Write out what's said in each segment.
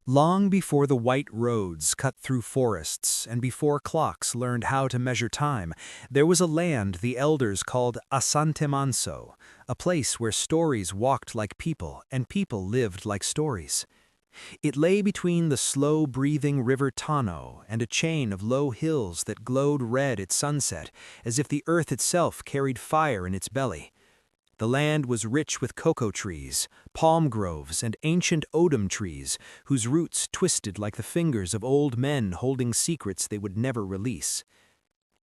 Long before the white roads cut through forests and before clocks learned how to measure time, there was a land the elders called Asantemanso, a place where stories walked like people and people lived like stories. It lay between the slow-breathing river Tano and a chain of low hills that glowed red at sunset, as if the earth itself carried fire in its belly. The land was rich with cocoa trees, palm groves, and ancient odum trees, whose roots twisted like the fingers of old men holding secrets they would never release.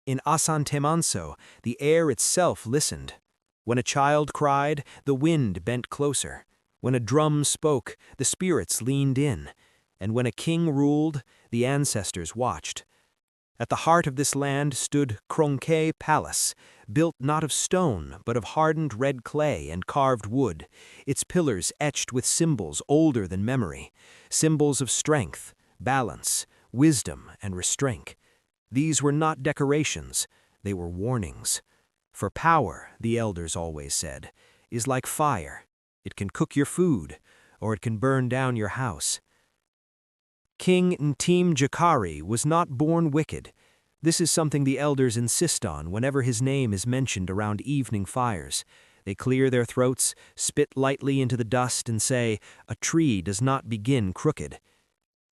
In Asantemanso, the air itself listened. When a child cried, the wind bent closer. When a drum spoke, the spirits leaned in. And when a king ruled, the ancestors watched. At the heart of this land stood Kronke Palace, built not of stone but of hardened red clay and carved wood, its pillars etched with symbols older than memory, symbols of strength, balance, wisdom, and restraint. These were not decorations, they were warnings. For power, the elders always said, is like fire. It can cook your food, or it can burn down your house. King Ntim Gyakari was not born wicked. This is something the elders insist on whenever his name is mentioned around evening fires. They clear their throats, spit lightly into the dust, and say, "A tree does not begin crooked."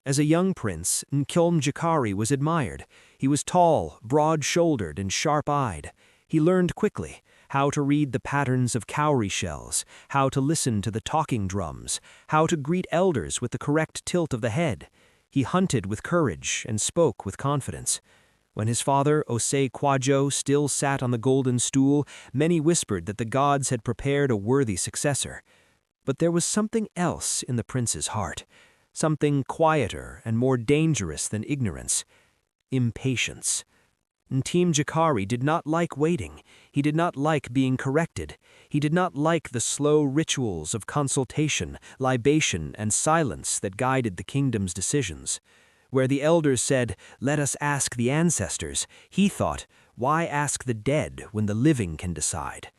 As a young prince, Ntim Gyakari was admired. He was tall, broad-shouldered, and sharp-eyed. He learned quickly how to read the patterns of cowrie shells, how to listen to the talking drums, how to greet elders with the correct tilt of the head. He hunted with courage and spoke with confidence. When his father, Osei Kwadwo, still sat on the golden stool, many whispered that the gods had prepared a worthy successor. But there was something else in the prince's heart, something quieter and more dangerous than ignorance: impatience. Ntim Gyakari did not like waiting. He did not like being corrected. He did not like the slow rituals of consultation, libation, and silence that guided the kingdom's decisions. Where the elders said, "Let us ask the ancestors," he thought, "Why ask the dead when the living can decide?"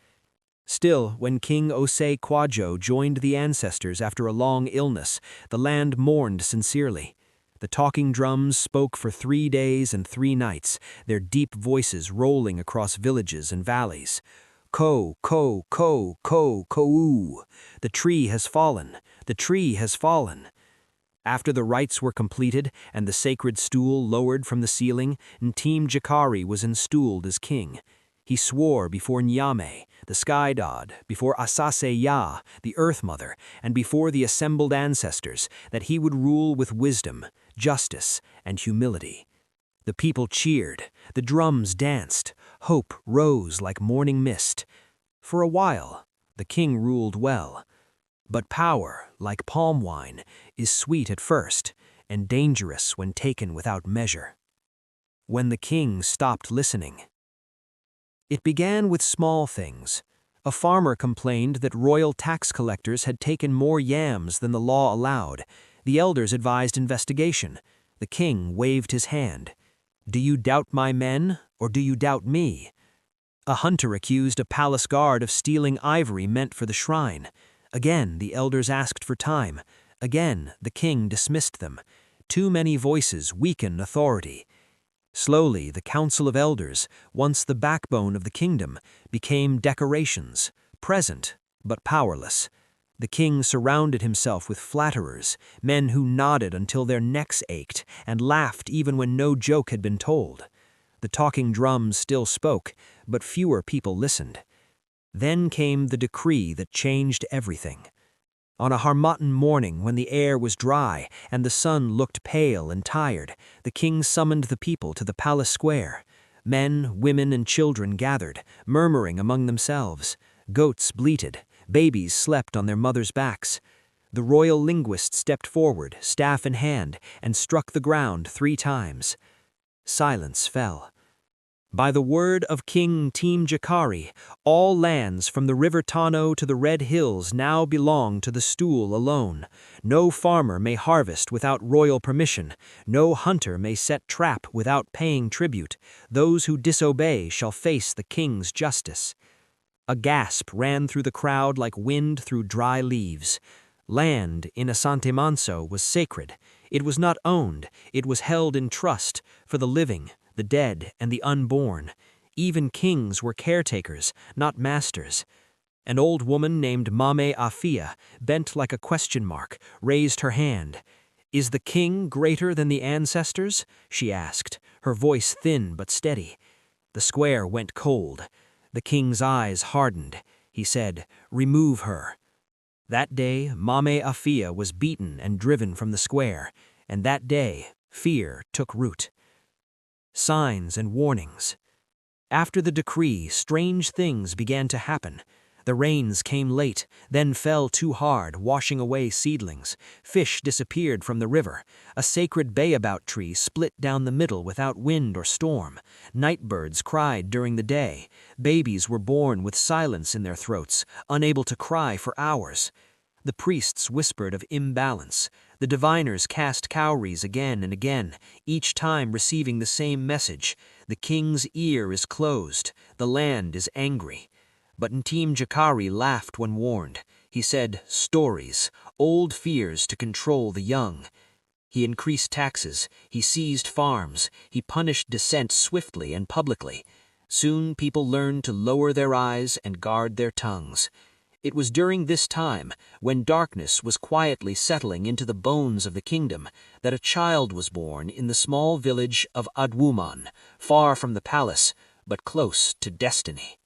Still, when King Osei Kwadwo joined the ancestors after a long illness, the land mourned sincerely. The talking drums spoke for 3 days and 3 nights, their deep voices rolling across villages and valleys. Ko, ko, ko, ko, ko. The tree has fallen. The tree has fallen. After the rites were completed and the sacred stool lowered from the ceiling, Ntim Gyakari was installed as king. He swore before Nyame, the sky god, before Asase Ya, the earth mother, and before the assembled ancestors, that he would rule with wisdom, justice, and humility. The people cheered, the drums danced, hope rose like morning mist. For a while, the king ruled well. But power, like palm wine, is sweet at first and dangerous when taken without measure. When the king stopped listening. It began with small things. A farmer complained that royal tax collectors had taken more yams than the law allowed. The elders advised investigation. The king waved his hand. "Do you doubt my men, or do you doubt me?" A hunter accused a palace guard of stealing ivory meant for the shrine. Again, the elders asked for time. Again, the king dismissed them. Too many voices weaken authority. Slowly, the council of elders, once the backbone of the kingdom, became decorations, present but powerless. The king surrounded himself with flatterers, men who nodded until their necks ached and laughed even when no joke had been told. The talking drums still spoke, but fewer people listened. Then came the decree that changed everything. On a Harmattan morning when the air was dry and the sun looked pale and tired, the king summoned the people to the palace square. Men, women, and children gathered, murmuring among themselves. Goats bleated, babies slept on their mothers' backs. The royal linguist stepped forward, staff in hand, and struck the ground 3 times. Silence fell. By the word of King Ntim Gyakari, all lands from the river Tano to the Red Hills now belong to the stool alone. No farmer may harvest without royal permission. No hunter may set trap without paying tribute. Those who disobey shall face the king's justice. A gasp ran through the crowd like wind through dry leaves. Land in Asantemanso was sacred. It was not owned, it was held in trust for the living, the dead, and the unborn. Even kings were caretakers, not masters. An old woman named Mame Afia, bent like a question mark, raised her hand. "Is the king greater than the ancestors?" she asked, her voice thin but steady. The square went cold. The king's eyes hardened. He said, "Remove her." That day, Mame Afia was beaten and driven from the square, and that day, fear took root. Signs and warnings. After the decree, strange things began to happen. The rains came late, then fell too hard, washing away seedlings. Fish disappeared from the river. A sacred bayabout tree split down the middle without wind or storm. Nightbirds cried during the day. Babies were born with silence in their throats, unable to cry for hours. The priests whispered of imbalance. The diviners cast cowries again and again, each time receiving the same message. The king's ear is closed. The land is angry. But Ntim Gyakari laughed when warned. He said, "Stories, old fears to control the young." He increased taxes, he seized farms, he punished dissent swiftly and publicly. Soon people learned to lower their eyes and guard their tongues. It was during this time, when darkness was quietly settling into the bones of the kingdom, that a child was born in the small village of Adwuman, far from the palace, but close to destiny.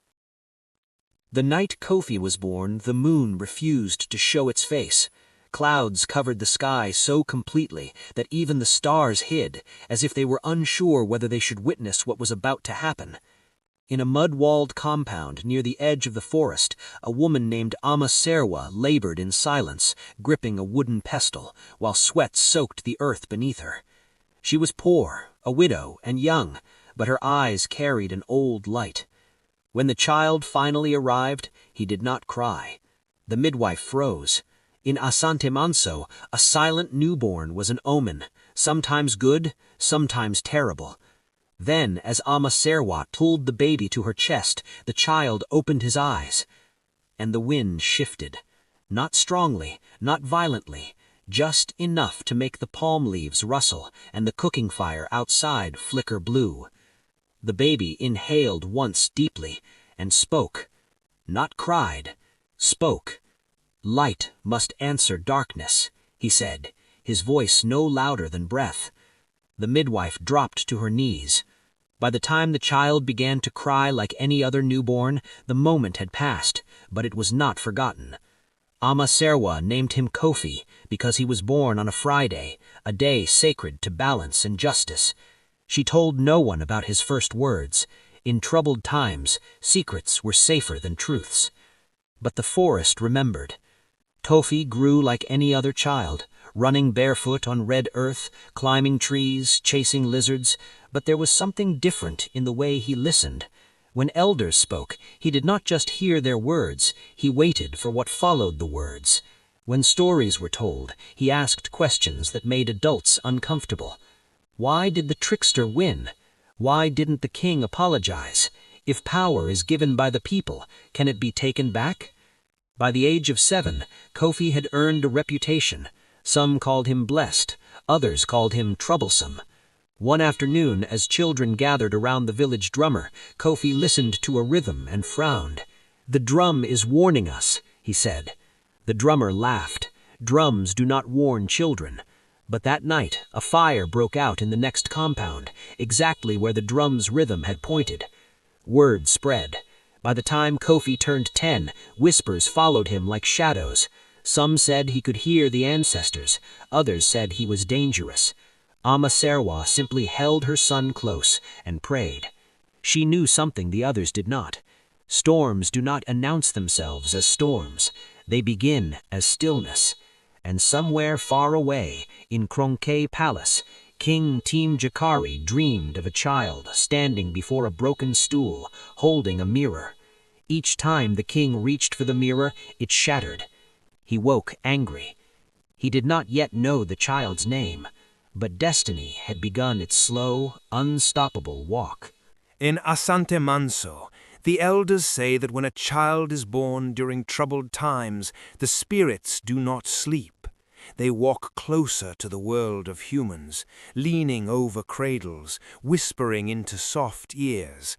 The night Kofi was born, the moon refused to show its face. Clouds covered the sky so completely that even the stars hid, as if they were unsure whether they should witness what was about to happen. In a mud-walled compound near the edge of the forest, a woman named Amaserwa labored in silence, gripping a wooden pestle, while sweat soaked the earth beneath her. She was poor, a widow, and young, but her eyes carried an old light. When the child finally arrived, he did not cry. The midwife froze. In Asantemanso, a silent newborn was an omen, sometimes good, sometimes terrible. Then, as Amaserwa pulled the baby to her chest, the child opened his eyes. And the wind shifted. Not strongly, not violently, just enough to make the palm leaves rustle and the cooking fire outside flicker blue. The baby inhaled once deeply and spoke. Not cried, spoke. "Light must answer darkness," he said, his voice no louder than breath. The midwife dropped to her knees. By the time the child began to cry like any other newborn, the moment had passed, but it was not forgotten. Amaserwa named him Kofi because he was born on a Friday, a day sacred to balance and justice. She told no one about his first words. In troubled times, secrets were safer than truths. But the forest remembered. Kofi grew like any other child, running barefoot on red earth, climbing trees, chasing lizards, but there was something different in the way he listened. When elders spoke, he did not just hear their words, he waited for what followed the words. When stories were told, he asked questions that made adults uncomfortable. Why did the trickster win? Why didn't the king apologize? If power is given by the people, can it be taken back? By the age of 7, Kofi had earned a reputation. Some called him blessed, others called him troublesome. One afternoon, as children gathered around the village drummer, Kofi listened to a rhythm and frowned. "The drum is warning us," he said. The drummer laughed. Drums do not warn children. But that night, a fire broke out in the next compound, exactly where the drum's rhythm had pointed. Word spread. By the time Kofi turned 10, whispers followed him like shadows. Some said he could hear the ancestors, others said he was dangerous. Amaserwa simply held her son close and prayed. She knew something the others did not. Storms do not announce themselves as storms. They begin as stillness. And somewhere far away, in Kronke Palace, King Ntim Gyakari dreamed of a child standing before a broken stool, holding a mirror. Each time the king reached for the mirror, it shattered. He woke angry. He did not yet know the child's name, but destiny had begun its slow, unstoppable walk. In Asantemanso, the elders say that when a child is born during troubled times, the spirits do not sleep. They walk closer to the world of humans, leaning over cradles, whispering into soft ears.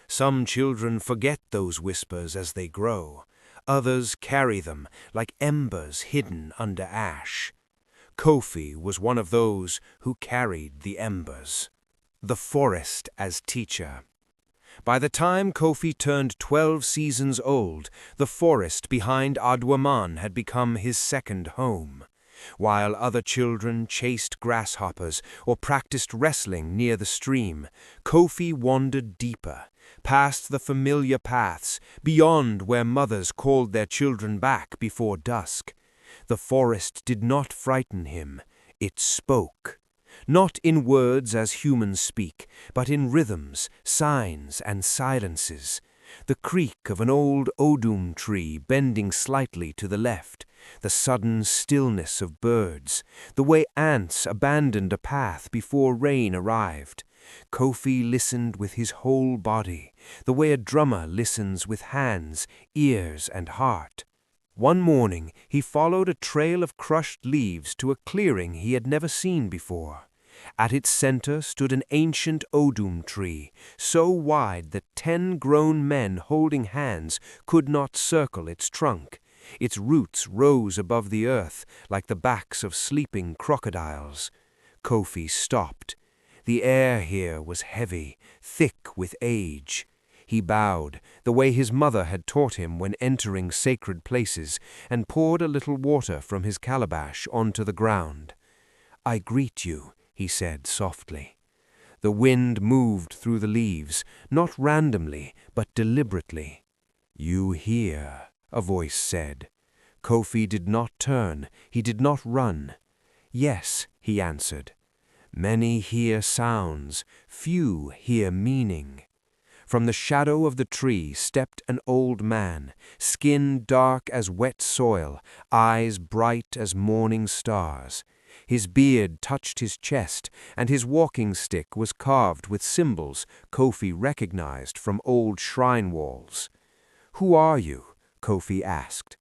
Some children forget those whispers as they grow. Others carry them like embers hidden under ash. Kofi was one of those who carried the embers. The forest as teacher. By the time Kofi turned 12 seasons old, the forest behind Adwaman had become his second home. While other children chased grasshoppers or practiced wrestling near the stream, Kofi wandered deeper, past the familiar paths, beyond where mothers called their children back before dusk. The forest did not frighten him, it spoke. Not in words as humans speak, but in rhythms, signs, and silences. The creak of an old odum tree bending slightly to the left, the sudden stillness of birds, the way ants abandoned a path before rain arrived. Kofi listened with his whole body, the way a drummer listens with hands, ears, and heart. One morning he followed a trail of crushed leaves to a clearing he had never seen before. At its center stood an ancient odum tree, so wide that 10 grown men holding hands could not circle its trunk. Its roots rose above the earth like the backs of sleeping crocodiles. Kofi stopped. The air here was heavy, thick with age. He bowed, the way his mother had taught him when entering sacred places, and poured a little water from his calabash onto the ground. "I greet you," he said softly. The wind moved through the leaves, not randomly, but deliberately. "You hear," a voice said. Kofi did not turn, he did not run. "Yes," he answered. "Many hear sounds, few hear meaning." From the shadow of the tree stepped an old man, skin dark as wet soil, eyes bright as morning stars. His beard touched his chest, and his walking stick was carved with symbols Kofi recognized from old shrine walls. "Who are you?" Kofi asked.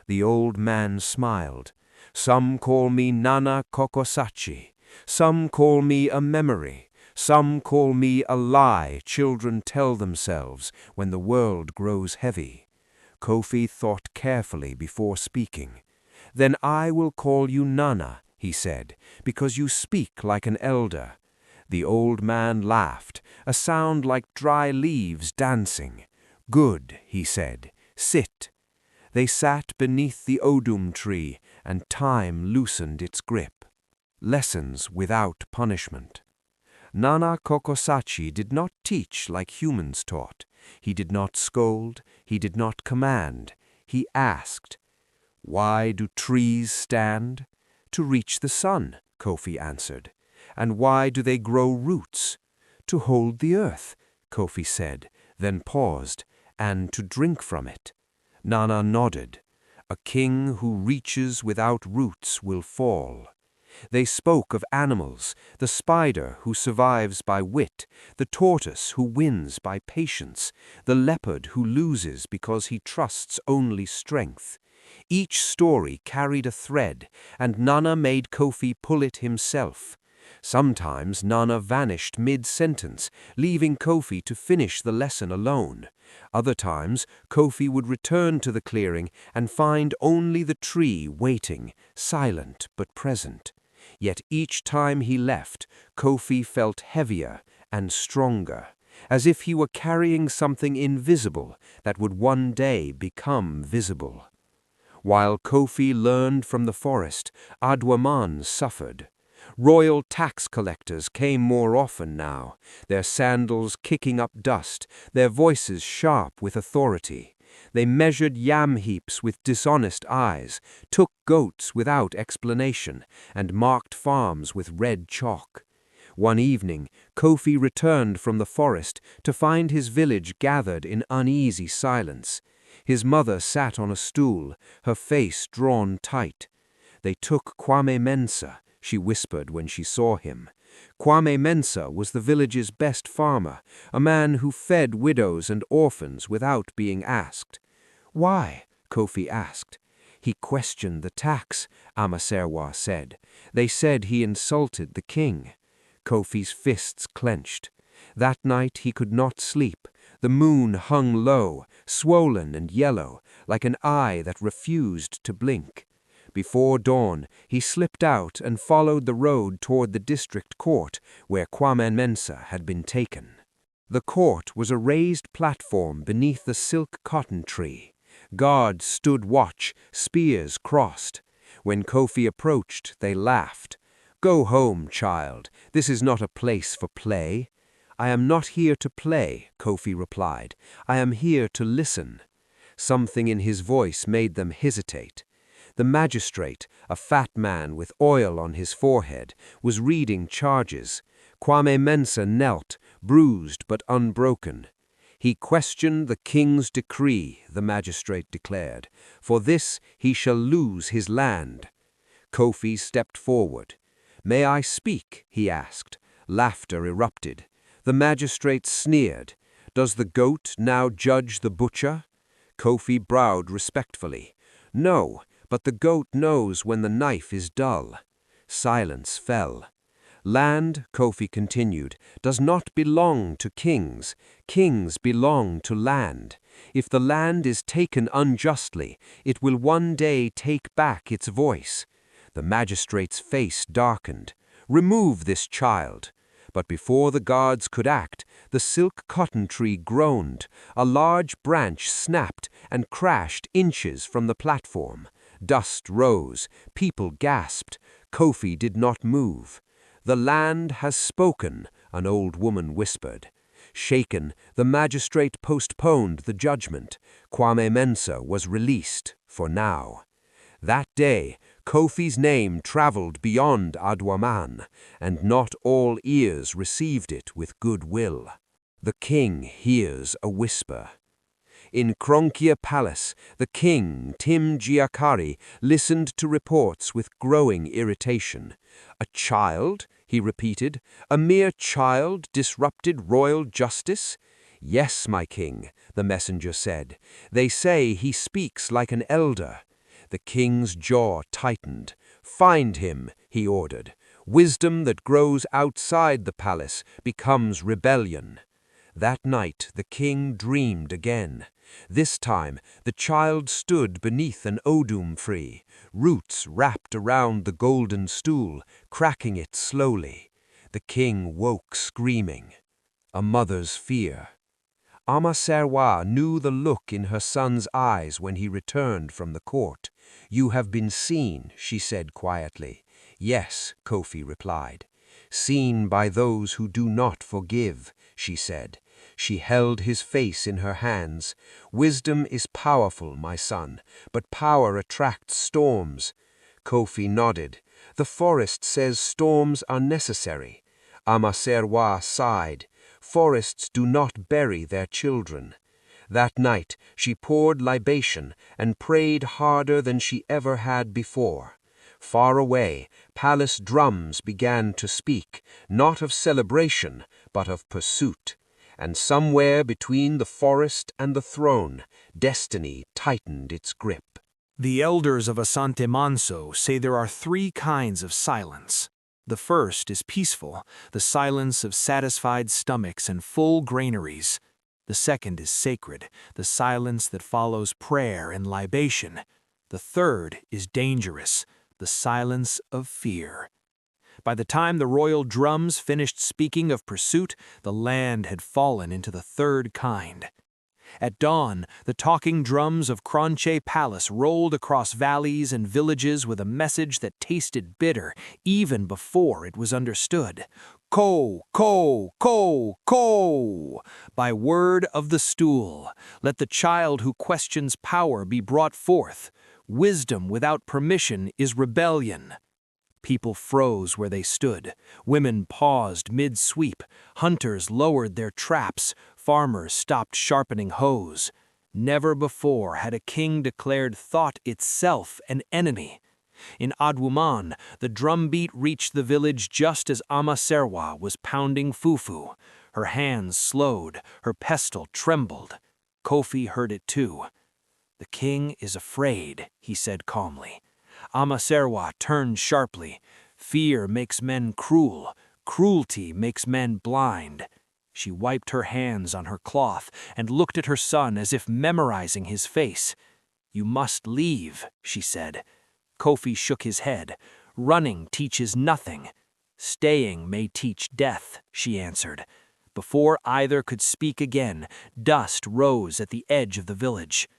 The old man smiled. "Some call me Nana Kokosachi. Some call me a memory. Some call me a lie children tell themselves when the world grows heavy." Kofi thought carefully before speaking. "Then I will call you Nana," he said, "because you speak like an elder." The old man laughed, a sound like dry leaves dancing. "Good," he said. "Sit." They sat beneath the odum tree, and time loosened its grip. Lessons without punishment. Nana Kokosachi did not teach like humans taught. He did not scold, he did not command. He asked, "Why do trees stand?" "To reach the sun," Kofi answered. "And why do they grow roots?" "To hold the earth," Kofi said, then paused, "and to drink from it." Nana nodded. "A king who reaches without roots will fall." They spoke of animals, the spider who survives by wit, the tortoise who wins by patience, the leopard who loses because he trusts only strength. Each story carried a thread, and Nana made Kofi pull it himself. Sometimes Nana vanished mid-sentence, leaving Kofi to finish the lesson alone. Other times, Kofi would return to the clearing and find only the tree waiting, silent but present. Yet each time he left, Kofi felt heavier and stronger, as if he were carrying something invisible that would one day become visible. While Kofi learned from the forest, Adwaman suffered. Royal tax collectors came more often now, their sandals kicking up dust, their voices sharp with authority. They measured yam heaps with dishonest eyes, took goats without explanation, and marked farms with red chalk. One evening, Kofi returned from the forest to find his village gathered in uneasy silence. His mother sat on a stool, her face drawn tight. "They took Kwame Mensa," she whispered when she saw him. Kwame Mensa was the village's best farmer, a man who fed widows and orphans without being asked. "Why?" Kofi asked. He questioned the tax, Amaserwa said. They said he insulted the king. Kofi's fists clenched. That night he could not sleep. The moon hung low, swollen and yellow, like an eye that refused to blink. Before dawn, he slipped out and followed the road toward the district court where Kwamenmensa had been taken. The court was a raised platform beneath the silk cotton tree. Guards stood watch, spears crossed. When Kofi approached, they laughed. "Go home, child. This is not a place for play." "I am not here to play," Kofi replied. "I am here to listen." Something in his voice made them hesitate. The magistrate, a fat man with oil on his forehead, was reading charges. Kwamensa knelt, bruised but unbroken. "He questioned the king's decree," the magistrate declared. "For this he shall lose his land." Kofi stepped forward. "May I speak?" he asked. Laughter erupted. The magistrate sneered. "Does the goat now judge the butcher?" Kofi bowed respectfully. "No, but the goat knows when the knife is dull." Silence fell. "Land," Kofi continued, "does not belong to kings. Kings belong to land. If the land is taken unjustly, it will one day take back its voice." The magistrate's face darkened. "Remove this child." But before the guards could act, the silk cotton tree groaned. A large branch snapped and crashed inches from the platform. Dust rose. People gasped. Kofi did not move. "The land has spoken," an old woman whispered. Shaken, the magistrate postponed the judgment. Kwamensa was released, for now. That day, Kofi's name traveled beyond Adwaman, and not all ears received it with good will. The king hears a whisper. In Kronkia Palace, the king, Ntim Gyakari, listened to reports with growing irritation. "A child?" he repeated. "A mere child disrupted royal justice?" "Yes, my king," the messenger said. "They say he speaks like an elder." The king's jaw tightened. "Find him," he ordered. "Wisdom that grows outside the palace becomes rebellion." That night the king dreamed again. This time the child stood beneath an odum tree, roots wrapped around the golden stool, cracking it slowly. The king woke screaming. A mother's fear. Amaserwa knew the look in her son's eyes when he returned from the court. "You have been seen," she said quietly. "Yes," Kofi replied. "Seen by those who do not forgive," she said. She held his face in her hands. "Wisdom is powerful, my son, but power attracts storms." Kofi nodded. "The forest says storms are necessary." Amaserwa sighed. "Forests do not bury their children." That night she poured libation and prayed harder than she ever had before. Far away, palace drums began to speak, not of celebration, but of pursuit. And somewhere between the forest and the throne, destiny tightened its grip. The elders of Asantemanso say there are three kinds of silence. The first is peaceful, the silence of satisfied stomachs and full granaries. The second is sacred, the silence that follows prayer and libation. The third is dangerous, the silence of fear. By the time the royal drums finished speaking of pursuit, the land had fallen into the third kind. At dawn, the talking drums of Kronche Palace rolled across valleys and villages with a message that tasted bitter even before it was understood. "Ko, ko, ko, ko! By word of the stool, let the child who questions power be brought forth. Wisdom without permission is rebellion." People froze where they stood. Women paused mid-sweep. Hunters lowered their traps. Farmers stopped sharpening hoes. Never before had a king declared thought itself an enemy. In Adwaman, the drumbeat reached the village just as Amaserwa was pounding fufu. Her hands slowed, her pestle trembled. Kofi heard it too. "The king is afraid," he said calmly. Amaserwa turned sharply. "Fear makes men cruel. Cruelty makes men blind." She wiped her hands on her cloth and looked at her son as if memorizing his face. "You must leave," she said. Kofi shook his head. "Running teaches nothing." "Staying may teach death," she answered. Before either could speak again, dust rose at the edge of the village.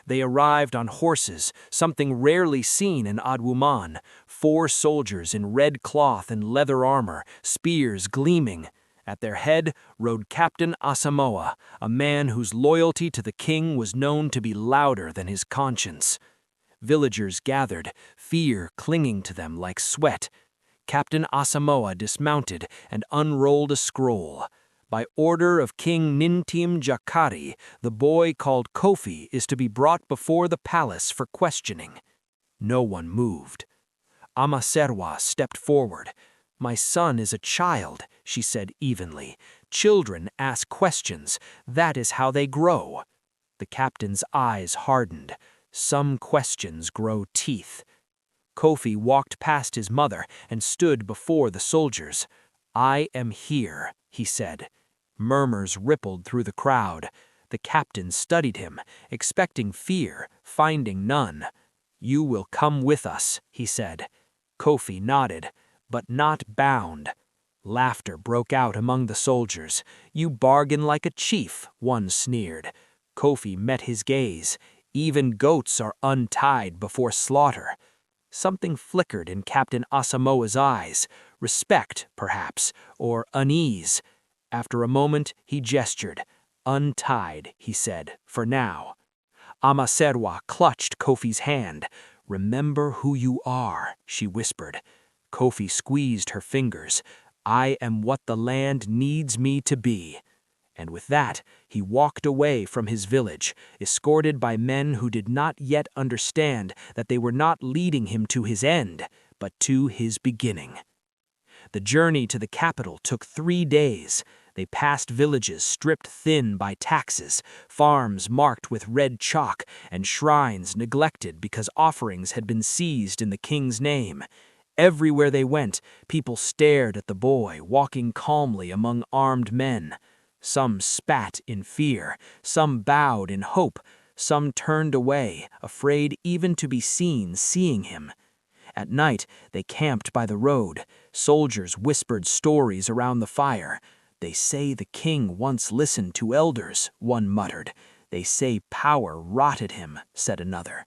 They arrived on horses, something rarely seen in Adwuman, 4 soldiers in red cloth and leather armor, spears gleaming. At their head rode Captain Asamoah, a man whose loyalty to the king was known to be louder than his conscience. Villagers gathered, fear clinging to them like sweat. Captain Asamoah dismounted and unrolled a scroll. "By order of King Ntim Gyakari, the boy called Kofi is to be brought before the palace for questioning." No one moved. Amaserwa stepped forward. "My son is a child," she said evenly. "Children ask questions. That is how they grow." The captain's eyes hardened. Some questions grow teeth. Kofi walked past his mother and stood before the soldiers. "I am here," he said. Murmurs rippled through the crowd. The captain studied him, expecting fear, finding none. "You will come with us," he said. Kofi nodded, but not bound. Laughter broke out among the soldiers. "You bargain like a chief," one sneered. Kofi met his gaze. "Even goats are untied before slaughter." Something flickered in Captain Asamoah's eyes. Respect, perhaps, or unease. After a moment, he gestured. "Untied," he said, "for now." Amaserwa clutched Kofi's hand. "Remember who you are," she whispered. Kofi squeezed her fingers. "I am what the land needs me to be." And with that, he walked away from his village, escorted by men who did not yet understand that they were not leading him to his end, but to his beginning. The journey to the capital took 3 days. They passed villages stripped thin by taxes, farms marked with red chalk, and shrines neglected because offerings had been seized in the king's name. Everywhere they went, people stared at the boy walking calmly among armed men. Some spat in fear, some bowed in hope, some turned away, afraid even to be seen seeing him. At night, they camped by the road. Soldiers whispered stories around the fire. "They say the king once listened to elders," one muttered. "They say power rotted him," said another.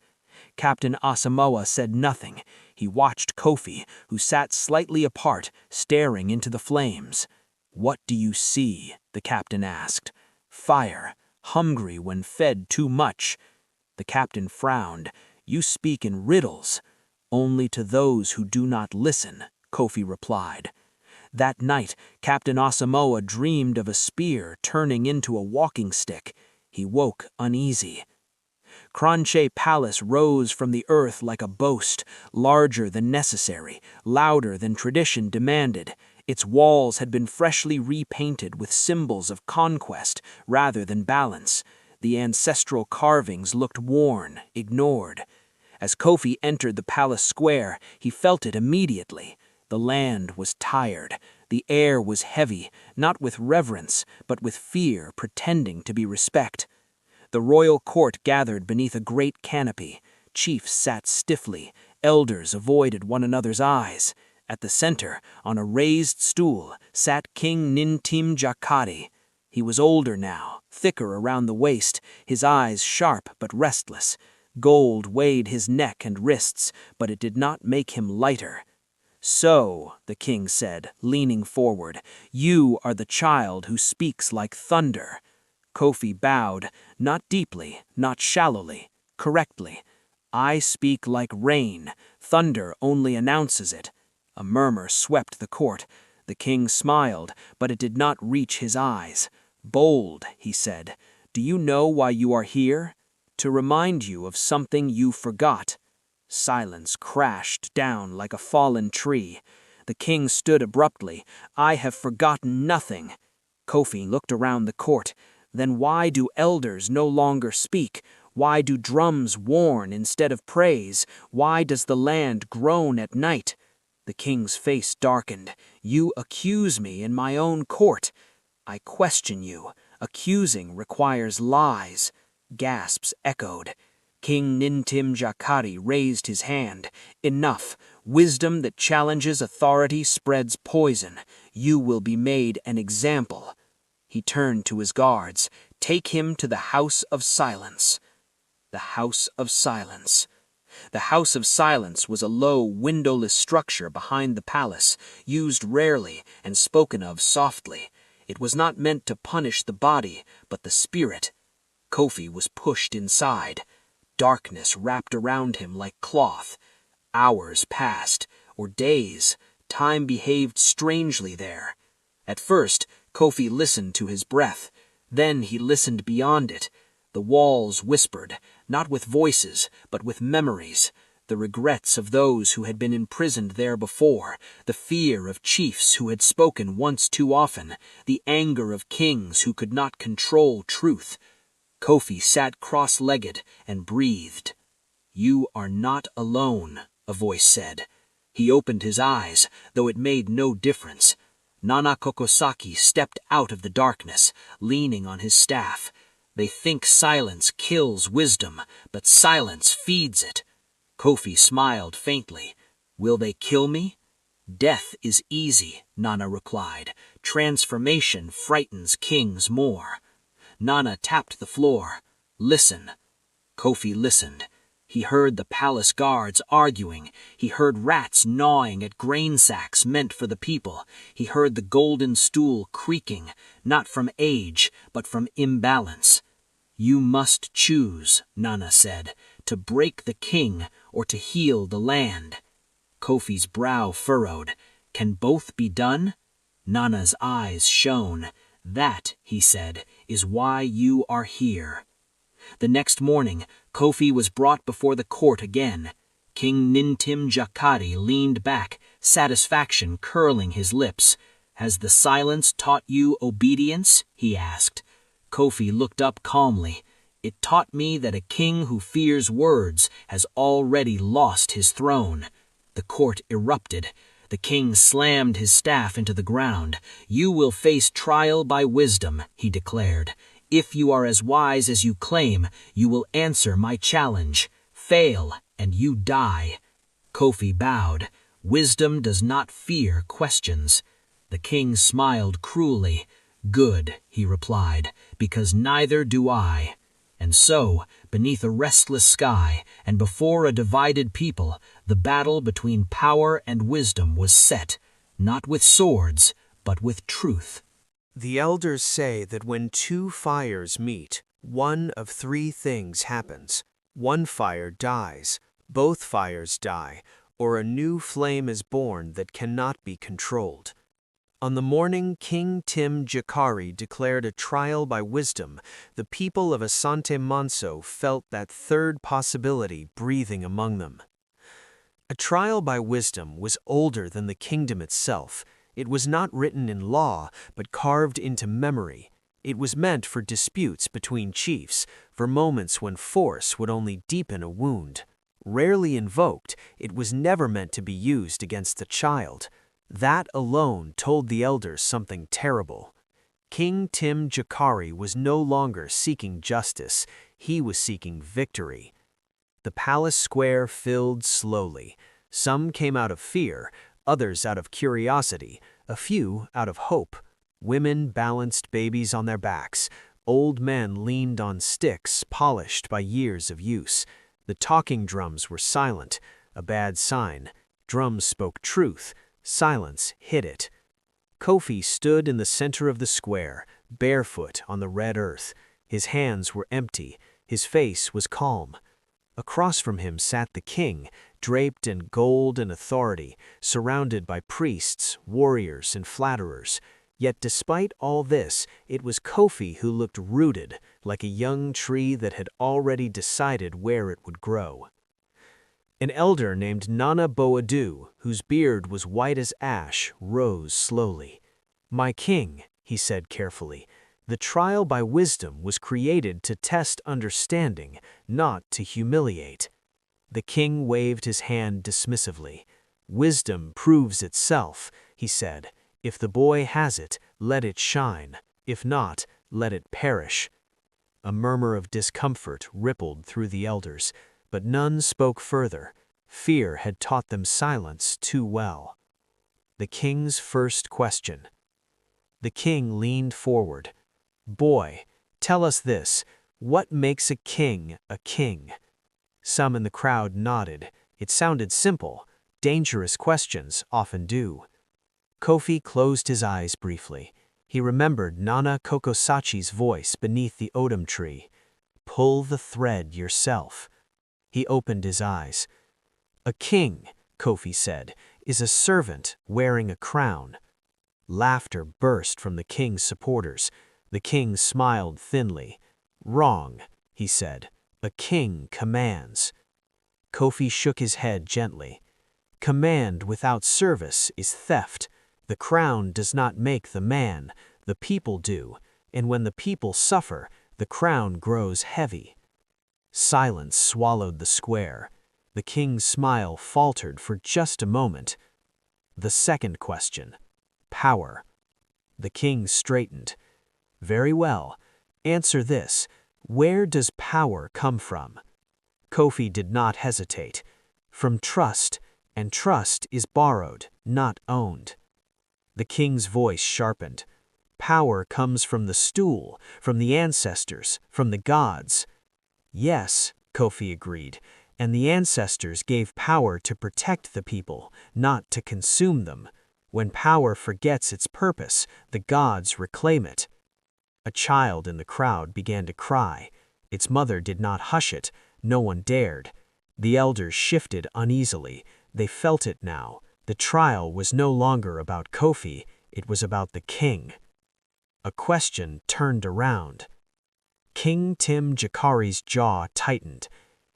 Captain Asamoah said nothing. He watched Kofi, who sat slightly apart, staring into the flames. "What do you see?" the captain asked. "Fire, hungry when fed too much." The captain frowned. "You speak in riddles." "Only to those who do not listen," Kofi replied. That night, Captain Asamoah dreamed of a spear turning into a walking stick. He woke uneasy. Kranche Palace rose from the earth like a boast, larger than necessary, louder than tradition demanded. Its walls had been freshly repainted with symbols of conquest rather than balance. The ancestral carvings looked worn, ignored. As Kofi entered the palace square, he felt it immediately. The land was tired. The air was heavy, not with reverence, but with fear pretending to be respect. The royal court gathered beneath a great canopy. Chiefs sat stiffly. Elders avoided one another's eyes. At the center, on a raised stool, sat King Ntim Gyakari. He was older now, thicker around the waist, his eyes sharp but restless. Gold weighed his neck and wrists, but it did not make him lighter. "So," the king said, leaning forward, "you are the child who speaks like thunder." Kofi bowed, not deeply, not shallowly, correctly. "I speak like rain. Thunder only announces it." A murmur swept the court. The king smiled, but it did not reach his eyes. "Bold," he said. "Do you know why you are here? To remind you of something you forgot." Silence crashed down like a fallen tree. The king stood abruptly. "I have forgotten nothing." Kofi looked around the court. "Then why do elders no longer speak? Why do drums warn instead of praise? Why does the land groan at night? The king's face darkened. You accuse me in my own court. I question you. Accusing requires lies. Gasps echoed. King Ntim Gyakari raised his hand. Enough. Wisdom that challenges authority spreads poison. You will be made an example. He turned to his guards. Take him to the House of Silence. The House of Silence. The House of Silence was a low, windowless structure behind the palace, used rarely and spoken of softly. It was not meant to punish the body, but the spirit. Kofi was pushed inside. Darkness wrapped around him like cloth. Hours passed, or days. Time behaved strangely there. At first, Kofi listened to his breath. Then he listened beyond it. The walls whispered, not with voices, but with memories. The regrets of those who had been imprisoned there before, the fear of chiefs who had spoken once too often, the anger of kings who could not control truth. Kofi sat cross-legged and breathed. You are not alone, a voice said. He opened his eyes, though it made no difference. Nana Kokosaki stepped out of the darkness, leaning on his staff. They think silence kills wisdom, but silence feeds it. Kofi smiled faintly. Will they kill me? Death is easy, Nana replied. Transformation frightens kings more. Nana tapped the floor. Listen. Kofi listened. He heard the palace guards arguing. He heard rats gnawing at grain sacks meant for the people. He heard the golden stool creaking, not from age, but from imbalance. You must choose, Nana said, to break the king or to heal the land. Kofi's brow furrowed. Can both be done? Nana's eyes shone. That, he said, is why you are here. The next morning, Kofi was brought before the court again. King Ntim Gyakari leaned back, satisfaction curling his lips. Has the silence taught you obedience? He asked. Kofi looked up calmly. It taught me that a king who fears words has already lost his throne. The court erupted. The king slammed his staff into the ground. You will face trial by wisdom, he declared. If you are as wise as you claim, you will answer my challenge. Fail, and you die. Kofi bowed. Wisdom does not fear questions. The king smiled cruelly. Good, he replied, because neither do I. And so, beneath a restless sky, and before a divided people, the battle between power and wisdom was set, not with swords, but with truth. The elders say that when two fires meet, one of three things happens. One fire dies, both fires die, or a new flame is born that cannot be controlled. On the morning King Ntim Gyakari declared a trial by wisdom, the people of Asantemanso felt that third possibility breathing among them. A trial by wisdom was older than the kingdom itself. It was not written in law, but carved into memory. It was meant for disputes between chiefs, for moments when force would only deepen a wound. Rarely invoked, it was never meant to be used against a child. That alone told the elders something terrible. King Ntim Gyakari was no longer seeking justice, he was seeking victory. The palace square filled slowly. Some came out of fear, others out of curiosity, a few out of hope. Women balanced babies on their backs. Old men leaned on sticks polished by years of use. The talking drums were silent, a bad sign. Drums spoke truth. Silence hid it. Kofi stood in the center of the square, barefoot on the red earth. His hands were empty. His face was calm. Across from him sat the king, draped in gold and authority, surrounded by priests, warriors, and flatterers. Yet despite all this, it was Kofi who looked rooted, like a young tree that had already decided where it would grow. An elder named Nana Boadu, whose beard was white as ash, rose slowly. "My king," he said carefully, The trial by wisdom was created to test understanding, not to humiliate. The king waved his hand dismissively. Wisdom proves itself, he said. If the boy has it, let it shine. If not, let it perish. A murmur of discomfort rippled through the elders, but none spoke further. Fear had taught them silence too well. The king's first question. The king leaned forward. Boy, tell us this. What makes a king a king? Some in the crowd nodded. It sounded simple. Dangerous questions often do. Kofi closed his eyes briefly. He remembered Nana Kokosachi's voice beneath the odum tree. Pull the thread yourself. He opened his eyes. A king, Kofi said, is a servant wearing a crown. Laughter burst from the king's supporters. The king smiled thinly. Wrong, he said. A king commands. Kofi shook his head gently. Command without service is theft. The crown does not make the man, the people do, and when the people suffer, the crown grows heavy. Silence swallowed the square. The king's smile faltered for just a moment. The second question. Power. The king straightened. Very well. Answer this. Where does power come from? Kofi did not hesitate. From trust, and trust is borrowed, not owned. The king's voice sharpened. Power comes from the stool, from the ancestors, from the gods. Yes, Kofi agreed, and the ancestors gave power to protect the people, not to consume them. When power forgets its purpose, the gods reclaim it. A child in the crowd began to cry. Its mother did not hush it. No one dared. The elders shifted uneasily. They felt it now. The trial was no longer about Kofi. It was about the king. A question turned around. King Ntim Gyakari's jaw tightened.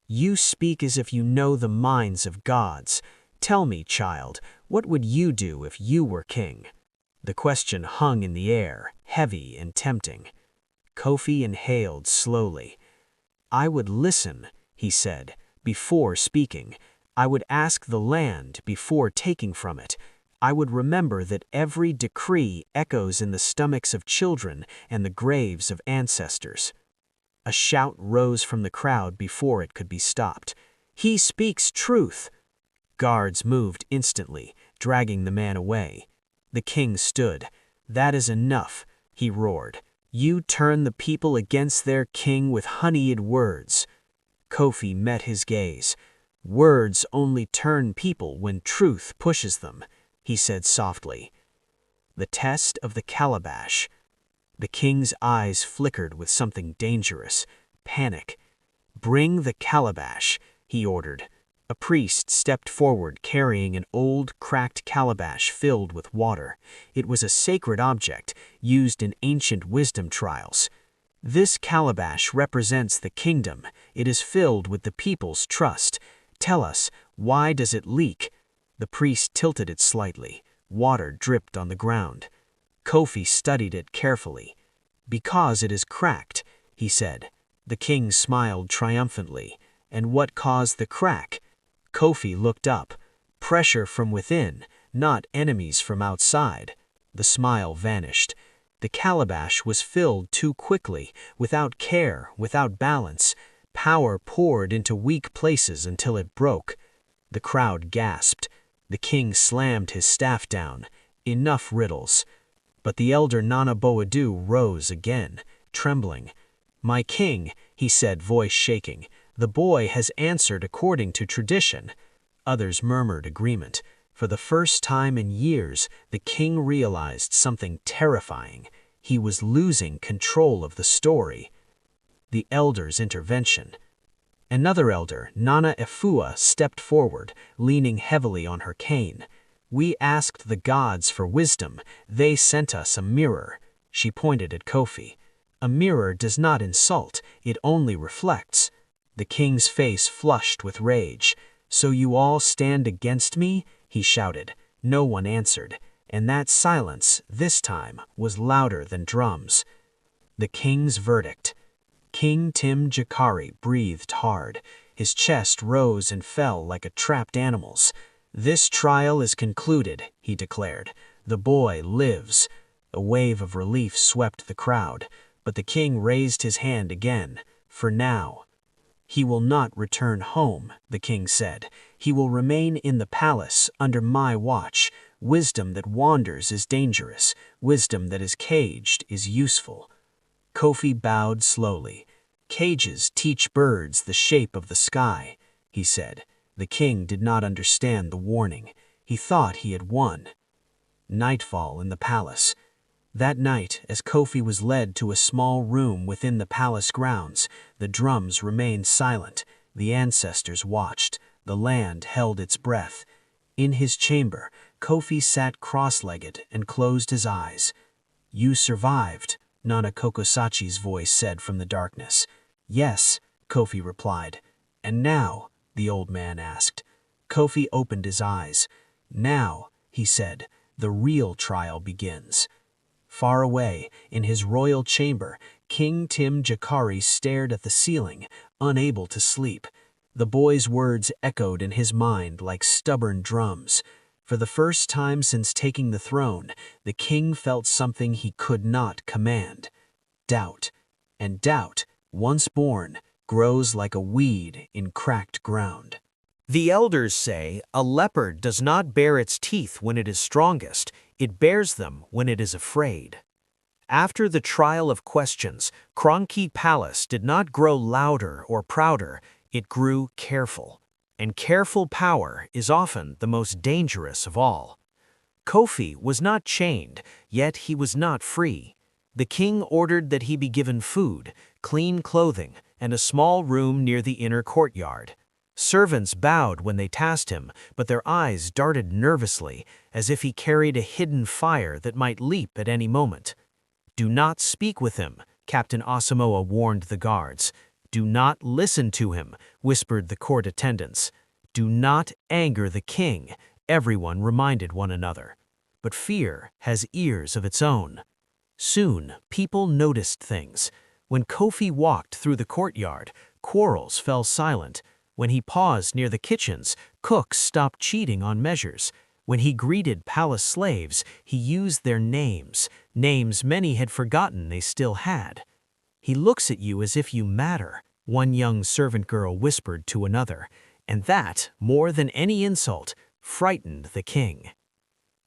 You speak as if you know the minds of gods. Tell me, child, what would you do if you were king? The question hung in the air, heavy and tempting. Kofi inhaled slowly. I would listen, he said, before speaking. I would ask the land before taking from it. I would remember that every decree echoes in the stomachs of children and the graves of ancestors. A shout rose from the crowd before it could be stopped. He speaks truth! Guards moved instantly, dragging the man away. The king stood. That is enough, he roared. You turn the people against their king with honeyed words. Kofi met his gaze. Words only turn people when truth pushes them, he said softly. The test of the calabash. The king's eyes flickered with something dangerous, panic. Bring the calabash, he ordered. A priest stepped forward carrying an old, cracked calabash filled with water. It was a sacred object used in ancient wisdom trials. This calabash represents the kingdom. It is filled with the people's trust. Tell us, why does it leak? The priest tilted it slightly. Water dripped on the ground. Kofi studied it carefully. Because it is cracked, he said. The king smiled triumphantly. And what caused the crack? Kofi looked up. Pressure from within, not enemies from outside. The smile vanished. The calabash was filled too quickly, without care, without balance. Power poured into weak places until it broke. The crowd gasped. The king slammed his staff down. Enough riddles. But the elder Nana Boadu rose again, trembling. My king, he said, voice shaking. The boy has answered according to tradition. Others murmured agreement. For the first time in years, the king realized something terrifying. He was losing control of the story. The elder's intervention. Another elder, Nana Efua, stepped forward, leaning heavily on her cane. We asked the gods for wisdom. They sent us a mirror. She pointed at Kofi. A mirror does not insult, it only reflects. The king's face flushed with rage. So you all stand against me? He shouted. No one answered, and that silence, this time, was louder than drums. The king's verdict. King Ntim Gyakari breathed hard. His chest rose and fell like a trapped animal's. "This trial is concluded," he declared. "The boy lives." A wave of relief swept the crowd, but the king raised his hand again. "For now." "He will not return home," the king said. "He will remain in the palace under my watch. Wisdom that wanders is dangerous. Wisdom that is caged is useful." Kofi bowed slowly. "Cages teach birds the shape of the sky," he said. The king did not understand the warning. He thought he had won. Nightfall in the palace. That night, as Kofi was led to a small room within the palace grounds, the drums remained silent. The ancestors watched. The land held its breath. In his chamber, Kofi sat cross-legged and closed his eyes. "You survived," Nana Kokosachi's voice said from the darkness. "Yes," Kofi replied. "And now?" the old man asked. Kofi opened his eyes. "Now," he said, "the real trial begins." Far away, in his royal chamber, King Ntim Gyakari stared at the ceiling, unable to sleep. The boy's words echoed in his mind like stubborn drums. For the first time since taking the throne, the king felt something he could not command. Doubt. And doubt, once born, grows like a weed in cracked ground. The elders say a leopard does not bare its teeth when it is strongest, it bares them when it is afraid. After the trial of questions, Kronki Palace did not grow louder or prouder, it grew careful. And careful power is often the most dangerous of all. Kofi was not chained, yet he was not free. The king ordered that he be given food, clean clothing, and a small room near the inner courtyard. Servants bowed when they tasked him, but their eyes darted nervously, as if he carried a hidden fire that might leap at any moment. "Do not speak with him," Captain Asamoah warned the guards. "Do not listen to him," whispered the court attendants. "Do not anger the king," everyone reminded one another. But fear has ears of its own. Soon, people noticed things. When Kofi walked through the courtyard, quarrels fell silent. When he paused near the kitchens, cooks stopped cheating on measures. When he greeted palace slaves, he used their names, names many had forgotten they still had. "He looks at you as if you matter," one young servant girl whispered to another, and that, more than any insult, frightened the king.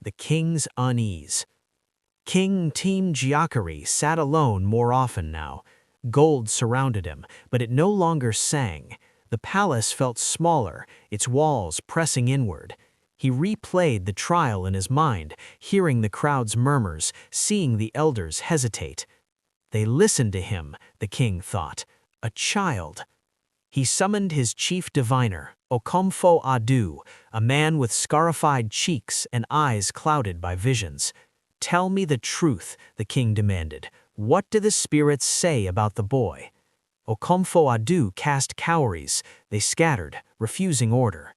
The king's unease. King Ntim Gyakari sat alone more often now. Gold surrounded him, but it no longer sang. The palace felt smaller, its walls pressing inward. He replayed the trial in his mind, hearing the crowd's murmurs, seeing the elders hesitate. They listened to him, the king thought. A child. He summoned his chief diviner, Okomfo Adu, a man with scarified cheeks and eyes clouded by visions. "Tell me the truth," the king demanded. "What do the spirits say about the boy?" Okomfo Adu cast cowries. They scattered, refusing order.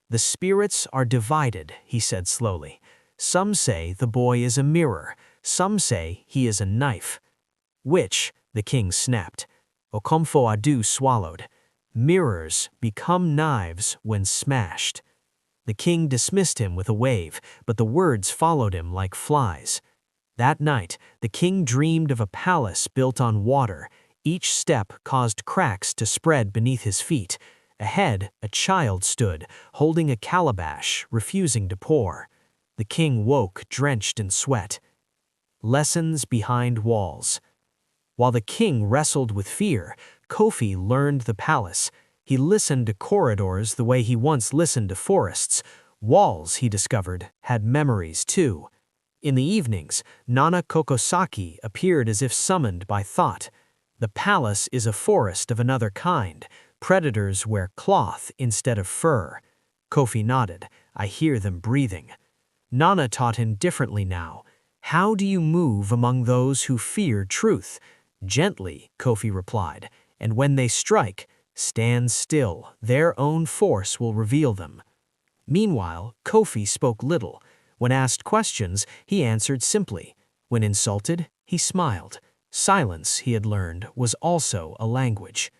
"The spirits are divided," he said slowly. "Some say the boy is a mirror. Some say he is a knife." "Which?" the king snapped. Okomfo Adu swallowed. "Mirrors become knives when smashed." The king dismissed him with a wave, but the words followed him like flies. That night, the king dreamed of a palace built on water. Each step caused cracks to spread beneath his feet. Ahead, a child stood, holding a calabash, refusing to pour. The king woke, drenched in sweat. Lessons behind walls. While the king wrestled with fear, Kofi learned the palace. He listened to corridors the way he once listened to forests. Walls, he discovered, had memories too. In the evenings, Nana Kokosaki appeared as if summoned by thought. The palace is a forest of another kind. Predators wear cloth instead of fur. Kofi nodded. "I hear them breathing." Nana taught him differently now. "How do you move among those who fear truth?" "Gently," Kofi replied, "and when they strike, stand still. Their own force will reveal them." Meanwhile, Kofi spoke little. When asked questions, he answered simply. When insulted, he smiled. Silence, he had learned, was also a language.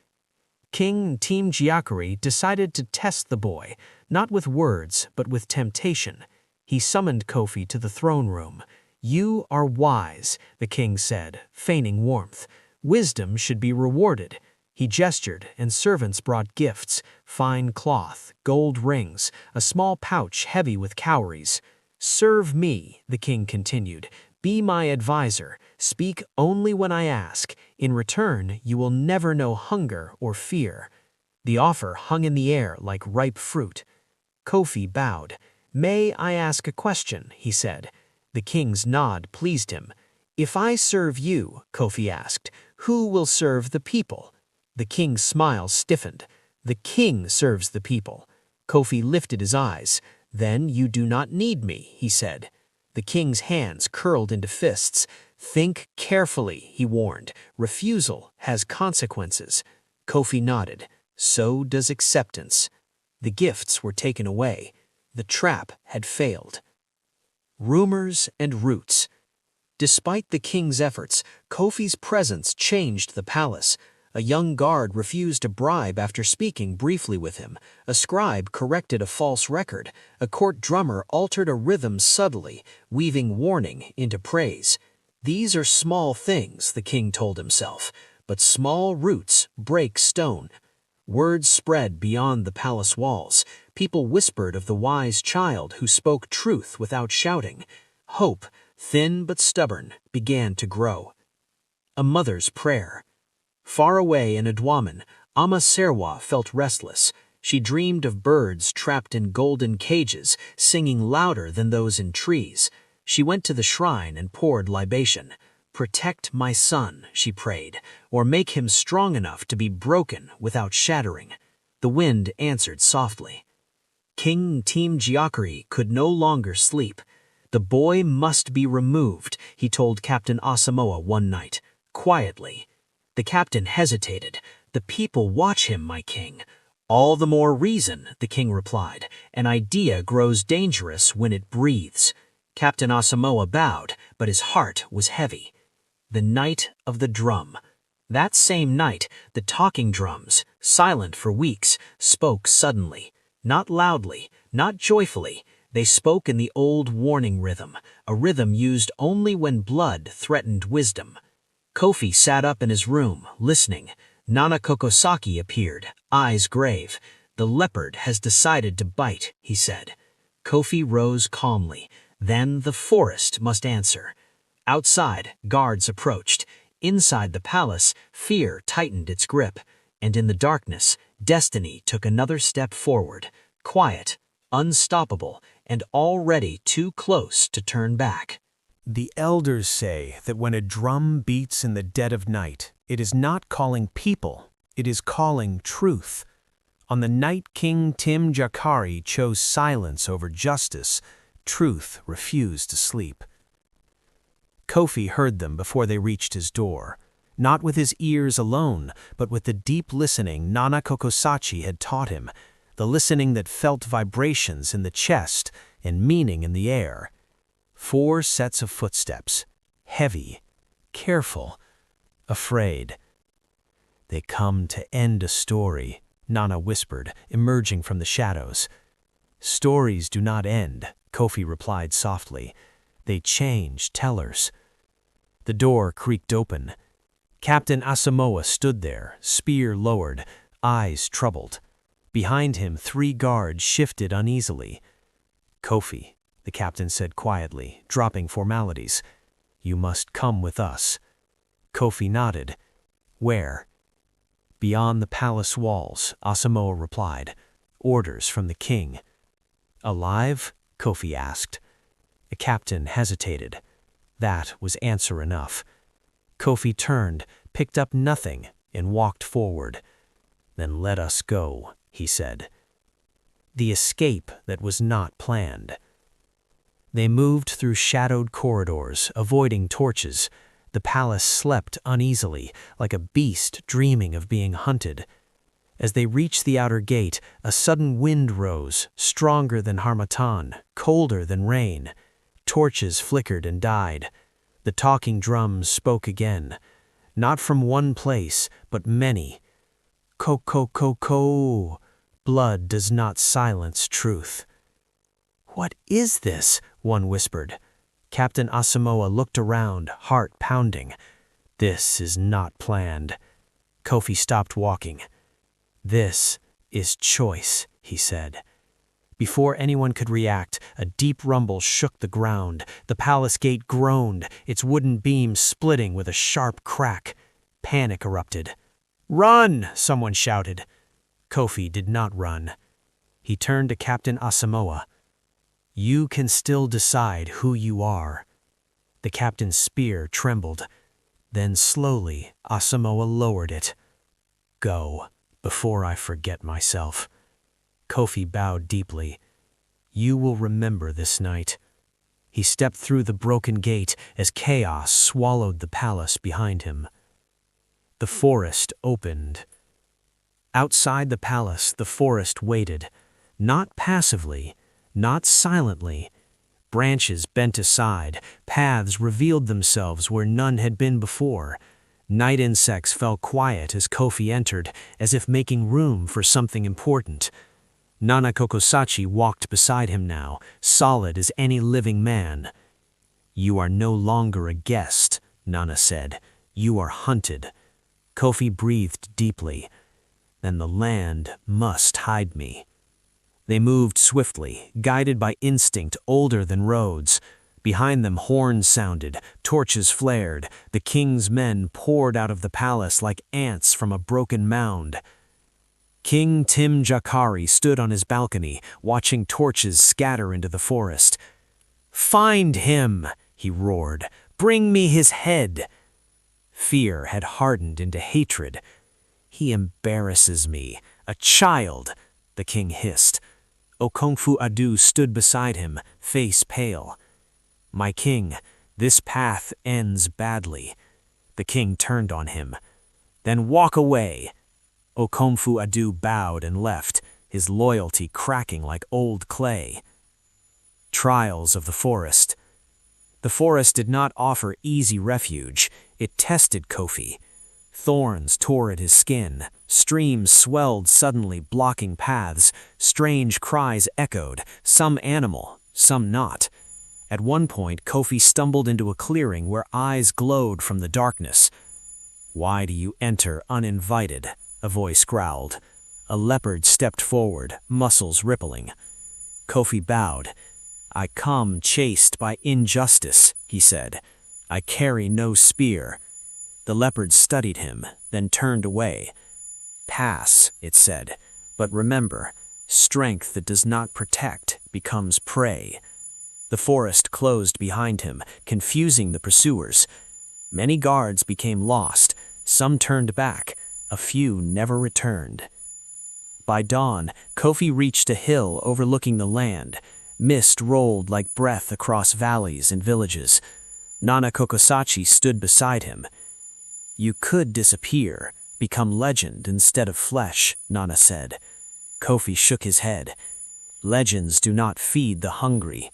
King Ntim Gyakari decided to test the boy, not with words, but with temptation. He summoned Kofi to the throne room. "You are wise," the king said, feigning warmth. "Wisdom should be rewarded." He gestured, and servants brought gifts: fine cloth, gold rings, a small pouch heavy with cowries. "Serve me," the king continued. "Be my advisor. Speak only when I ask. In return, you will never know hunger or fear." The offer hung in the air like ripe fruit. Kofi bowed. "May I ask a question?" he said. The king's nod pleased him. "If I serve you," Kofi asked, "who will serve the people?" The king's smile stiffened. "The king serves the people." Kofi lifted his eyes. "Then you do not need me," he said. The king's hands curled into fists. "Think carefully," he warned. "Refusal has consequences." Kofi nodded. "So does acceptance." The gifts were taken away. The trap had failed. Rumors and roots. Despite the king's efforts, Kofi's presence changed the palace. A young guard refused a bribe after speaking briefly with him. A scribe corrected a false record. A court drummer altered a rhythm subtly, weaving warning into praise. These are small things, the king told himself, but small roots break stone. Words spread beyond the palace walls. People whispered of the wise child who spoke truth without shouting. Hope, thin but stubborn, began to grow. A mother's prayer. Far away in Adwaman, Ama felt restless. She dreamed of birds trapped in golden cages, singing louder than those in trees. She went to the shrine and poured libation. "Protect my son," she prayed, "or make him strong enough to be broken without shattering." The wind answered softly. King Ntim Gyakari could no longer sleep. "The boy must be removed," he told Captain Asamoah one night, quietly. The captain hesitated. "The people watch him, my king." "All the more reason," the king replied. "An idea grows dangerous when it breathes." Captain Asamoah bowed, but his heart was heavy. The night of the drum. That same night, the talking drums, silent for weeks, spoke suddenly. Not loudly, not joyfully. They spoke in the old warning rhythm, a rhythm used only when blood threatened wisdom. Kofi sat up in his room, listening. Nana Kokosaki appeared, eyes grave. "The leopard has decided to bite," he said. Kofi rose calmly. Then the forest must answer. Outside, guards approached. Inside the palace, fear tightened its grip. And in the darkness, destiny took another step forward. Quiet, unstoppable, and already too close to turn back. The elders say that when a drum beats in the dead of night, it is not calling people, it is calling truth. On the night King Ntim Gyakari chose silence over justice, truth refused to sleep. Kofi heard them before they reached his door, not with his ears alone, but with the deep listening Nana Kokosaki had taught him, the listening that felt vibrations in the chest and meaning in the air. 4 sets of footsteps, heavy, careful, afraid. "They come to end a story," Nana whispered, emerging from the shadows. "Stories do not end," Kofi replied softly. "They change tellers." The door creaked open. Captain Asamoah stood there, spear lowered, eyes troubled. Behind him, 3 guards shifted uneasily. "Kofi," the captain said quietly, dropping formalities. "You must come with us." Kofi nodded. "Where?" "Beyond the palace walls," Asamoah replied. "Orders from the king." "Alive?" Kofi asked. The captain hesitated. That was answer enough. Kofi turned, picked up nothing, and walked forward. "Then let us go," he said. The escape that was not planned. They moved through shadowed corridors, avoiding torches. The palace slept uneasily, like a beast dreaming of being hunted. As they reached the outer gate, a sudden wind rose, stronger than harmattan, colder than rain. Torches flickered and died. The talking drums spoke again. not from one place, but many. Ko. Blood does not silence truth. What is this? One whispered. Captain Asamoah looked around, heart pounding. This is not planned. Kofi stopped walking. This is choice, he said. Before anyone could react, a deep rumble shook the ground. The palace gate groaned, its wooden beams splitting with a sharp crack. Panic erupted. "Run!" someone shouted. Kofi did not run. He turned to Captain Asamoah. "You can still decide who you are." The captain's spear trembled. Then slowly, Asamoah lowered it. "Go, before I forget myself." Kofi bowed deeply. "You will remember this night." He stepped through the broken gate as chaos swallowed the palace behind him. The forest opened. Outside the palace, the forest waited, not passively, not silently. Branches bent aside, paths revealed themselves where none had been before. Night insects fell quiet as Kofi entered, as if making room for something important. Nana Kokosachi walked beside him now, solid as any living man. "You are no longer a guest," Nana said. "You are hunted." Kofi breathed deeply. "Then the land must hide me." They moved swiftly, guided by instinct older than roads. Behind them horns sounded, torches flared. The king's men poured out of the palace like ants from a broken mound. King Ntim Gyakari stood on his balcony, watching torches scatter into the forest. "Find him!" he roared. "Bring me his head!" Fear had hardened into hatred. "He embarrasses me, a child," the king hissed. Okongfu Adu stood beside him, face pale. "My king, this path ends badly." The king turned on him. "Then walk away." Okomfu Adu bowed and left, his loyalty cracking like old clay. Trials of the forest. The forest did not offer easy refuge. It tested Kofi. Thorns tore at his skin. Streams swelled suddenly, blocking paths. Strange cries echoed, some animal, some not. At one point, Kofi stumbled into a clearing where eyes glowed from the darkness. "Why do you enter uninvited?" a voice growled. A leopard stepped forward, muscles rippling. Kofi bowed. "I come chased by injustice," he said. "I carry no spear." The leopard studied him, then turned away. "Pass," it said, "but remember, strength that does not protect becomes prey." The forest closed behind him, confusing the pursuers. Many guards became lost, some turned back, a few never returned. By dawn, Kofi reached a hill overlooking the land. Mist rolled like breath across valleys and villages. Nana Kokosachi stood beside him. "You could disappear, become legend instead of flesh," Nana said. Kofi shook his head. "Legends do not feed the hungry."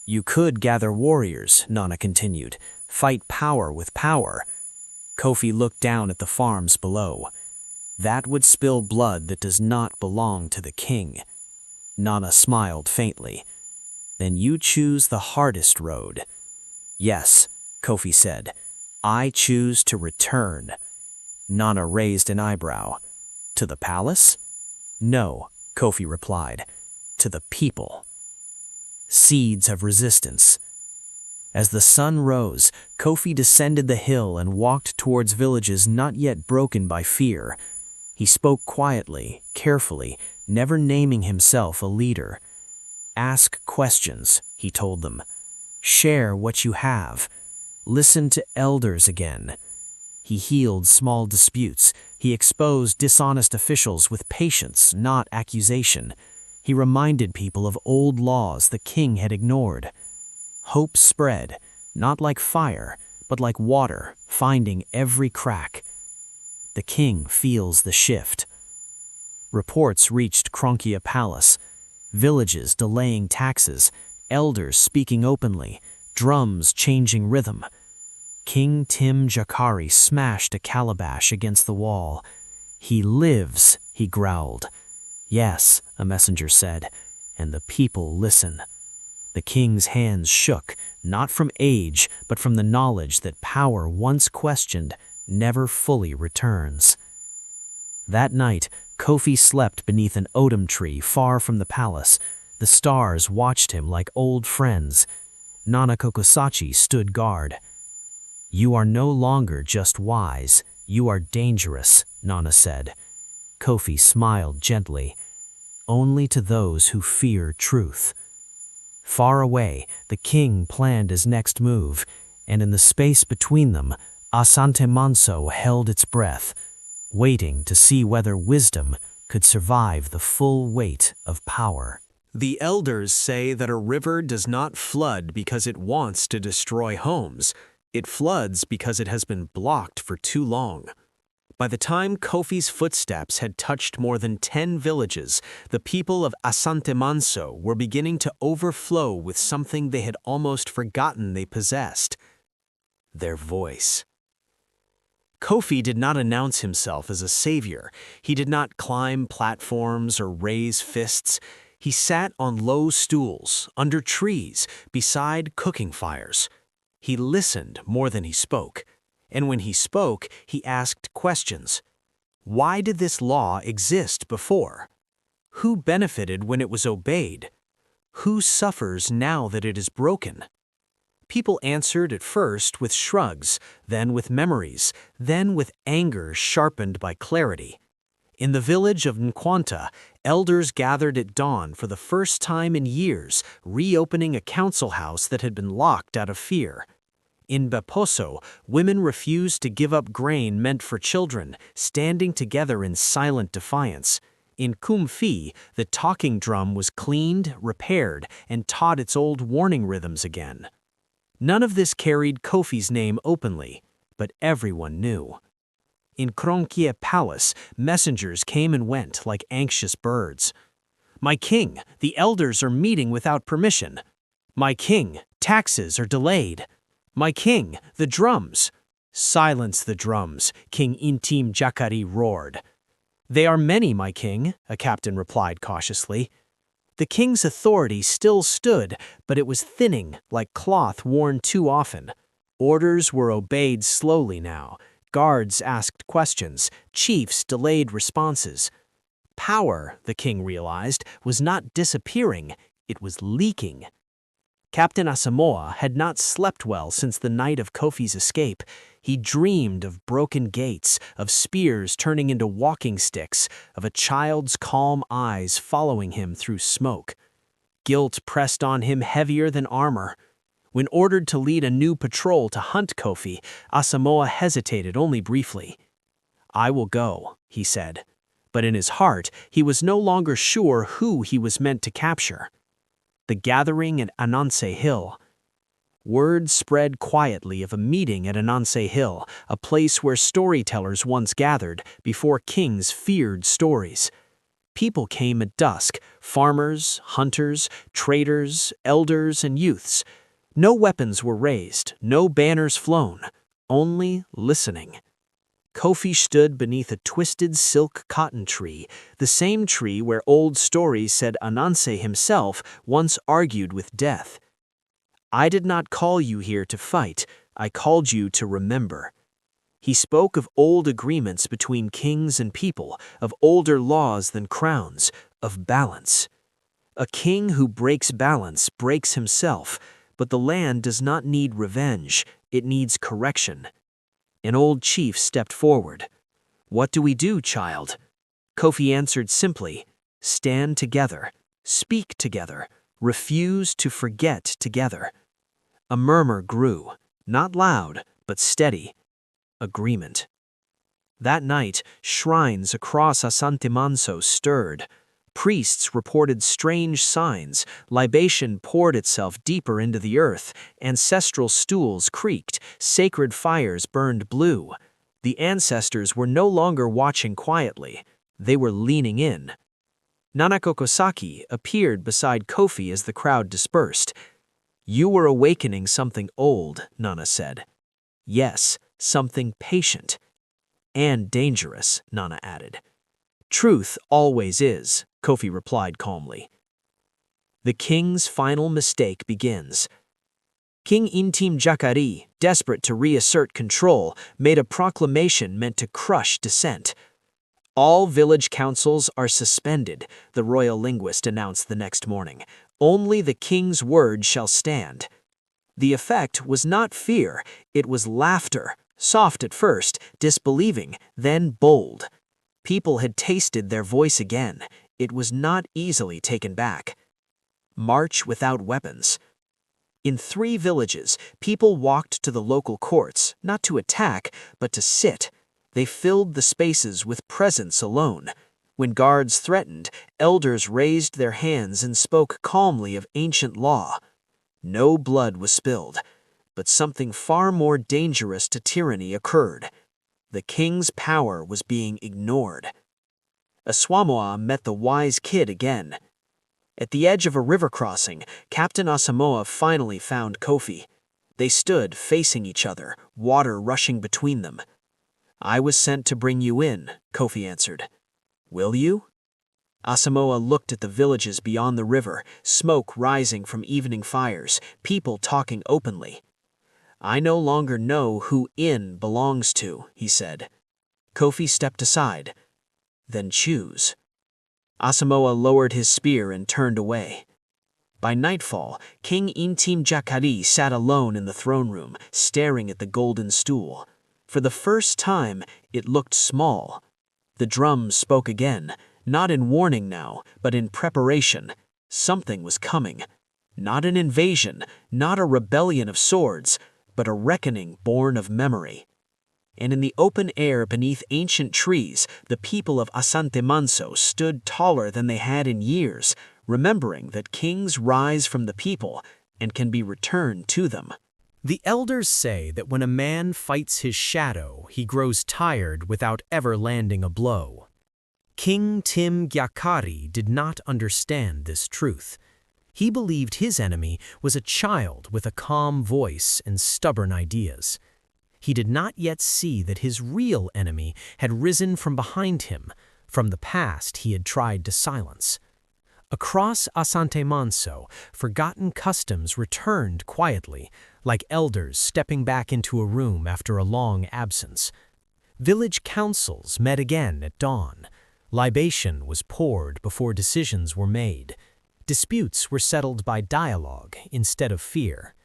"You could gather warriors," Nana continued. "Fight power with power." Kofi looked down at the farms below. "That would spill blood that does not belong to the king." Nana smiled faintly. "Then you choose the hardest road." "Yes," Kofi said. "I choose to return." Nana raised an eyebrow. "To the palace?" "No," Kofi replied. "To the people." Seeds of resistance. As the sun rose, Kofi descended the hill and walked towards villages not yet broken by fear. He spoke quietly, carefully, never naming himself a leader. "Ask questions," he told them. "Share what you have. Listen to elders again." He healed small disputes. He exposed dishonest officials with patience, not accusation. He reminded people of old laws the king had ignored. Hope spread, not like fire, but like water, finding every crack. The king feels the shift. Reports reached Kronkia Palace. Villages delaying taxes, elders speaking openly, drums changing rhythm. King Ntim Gyakari smashed a calabash against the wall. "He lives," he growled. "Yes," a messenger said, "and the people listen." The king's hands shook, not from age, but from the knowledge that power once questioned never fully returns. That night, Kofi slept beneath an odum tree far from the palace. The stars watched him like old friends. Nana Kokosachi stood guard. "You are no longer just wise, you are dangerous," Nana said. Kofi smiled gently. "Only to those who fear truth." Far away, the king planned his next move, and in the space between them, Asantemanso held its breath, waiting to see whether wisdom could survive the full weight of power. The elders say that a river does not flood because it wants to destroy homes. It floods because it has been blocked for too long. By the time Kofi's footsteps had touched more than 10 villages, the people of Asantemanso were beginning to overflow with something they had almost forgotten they possessed: their voice. Kofi did not announce himself as a savior. He did not climb platforms or raise fists. He sat on low stools, under trees, beside cooking fires. He listened more than he spoke. And when he spoke, he asked questions. Why did this law exist before? Who benefited when it was obeyed? Who suffers now that it is broken? People answered at first with shrugs, then with memories, then with anger sharpened by clarity. In the village of Nkwanta, elders gathered at dawn for the first time in years, reopening a council house that had been locked out of fear. In Baposo, women refused to give up grain meant for children, standing together in silent defiance. In Kumfi, the talking drum was cleaned, repaired, and taught its old warning rhythms again. None of this carried Kofi's name openly, but everyone knew. In Kronkia Palace, messengers came and went like anxious birds. "My king, the elders are meeting without permission. My king, taxes are delayed. My king, the drums." "Silence the drums," King Ntim Gyakari roared. "They are many, my king," a captain replied cautiously. The king's authority still stood, but it was thinning like cloth worn too often. Orders were obeyed slowly now. Guards asked questions. Chiefs delayed responses. Power, the king realized, was not disappearing, it was leaking. Captain Asamoah had not slept well since the night of Kofi's escape. He dreamed of broken gates, of spears turning into walking sticks, of a child's calm eyes following him through smoke. Guilt pressed on him heavier than armor. When ordered to lead a new patrol to hunt Kofi, Asamoah hesitated only briefly. "I will go," he said. But in his heart, he was no longer sure who he was meant to capture. The gathering at Ananse Hill. Word spread quietly of a meeting at Ananse Hill, a place where storytellers once gathered before kings feared stories. People came at dusk, farmers, hunters, traders, elders, and youths. No weapons were raised, no banners flown, only listening. Kofi stood beneath a twisted silk cotton tree, the same tree where old stories said Ananse himself once argued with death. "I did not call you here to fight, I called you to remember." He spoke of old agreements between kings and people, of older laws than crowns, of balance. A king who breaks balance breaks himself, but the land does not need revenge, it needs correction. An old chief stepped forward. "What do we do, child?" Kofi answered simply, "Stand together, speak together, refuse to forget together." A murmur grew, not loud, but steady. Agreement. That night, shrines across Asantemanso stirred. Priests reported strange signs, libation poured itself deeper into the earth, ancestral stools creaked, sacred fires burned blue. The ancestors were no longer watching quietly, they were leaning in. Nana Kokosaki appeared beside Kofi as the crowd dispersed. "You were awakening something old," Nana said. Yes, something patient. And dangerous, Nana added. Truth always is, Kofi replied calmly. The king's final mistake begins. King Ntim Gyakari, desperate to reassert control, made a proclamation meant to crush dissent. All village councils are suspended, the royal linguist announced the next morning. Only the king's word shall stand. The effect was not fear, it was laughter, soft at first, disbelieving, then bold. People had tasted their voice again. It was not easily taken back. March without weapons. In 3 villages, people walked to the local courts, not to attack, but to sit. They filled the spaces with presence alone. When guards threatened, elders raised their hands and spoke calmly of ancient law. No blood was spilled, but something far more dangerous to tyranny occurred. The king's power was being ignored. Aswamoa met the wise kid again. At the edge of a river crossing, Captain Asamoah finally found Kofi. They stood facing each other, water rushing between them. I was sent to bring you in, Kofi answered. Will you? Asamoah looked at the villages beyond the river, smoke rising from evening fires, people talking openly. I no longer know who in belongs to, he said. Kofi stepped aside. Then choose. Asamoah lowered his spear and turned away. By nightfall, King Ntim Gyakari sat alone in the throne room, staring at the golden stool. For the first time, it looked small. The drums spoke again, not in warning now, but in preparation. Something was coming. Not an invasion, not a rebellion of swords, but a reckoning born of memory. And in the open air beneath ancient trees, the people of Asantemanso stood taller than they had in years, remembering that kings rise from the people and can be returned to them. The elders say that when a man fights his shadow, he grows tired without ever landing a blow. King Ntim Gyakari did not understand this truth. He believed his enemy was a child with a calm voice and stubborn ideas. He did not yet see that his real enemy had risen from behind him, from the past he had tried to silence. Across Asantemanso, forgotten customs returned quietly, like elders stepping back into a room after a long absence. Village councils met again at dawn. Libation was poured before decisions were made. Disputes were settled by dialogue instead of fear.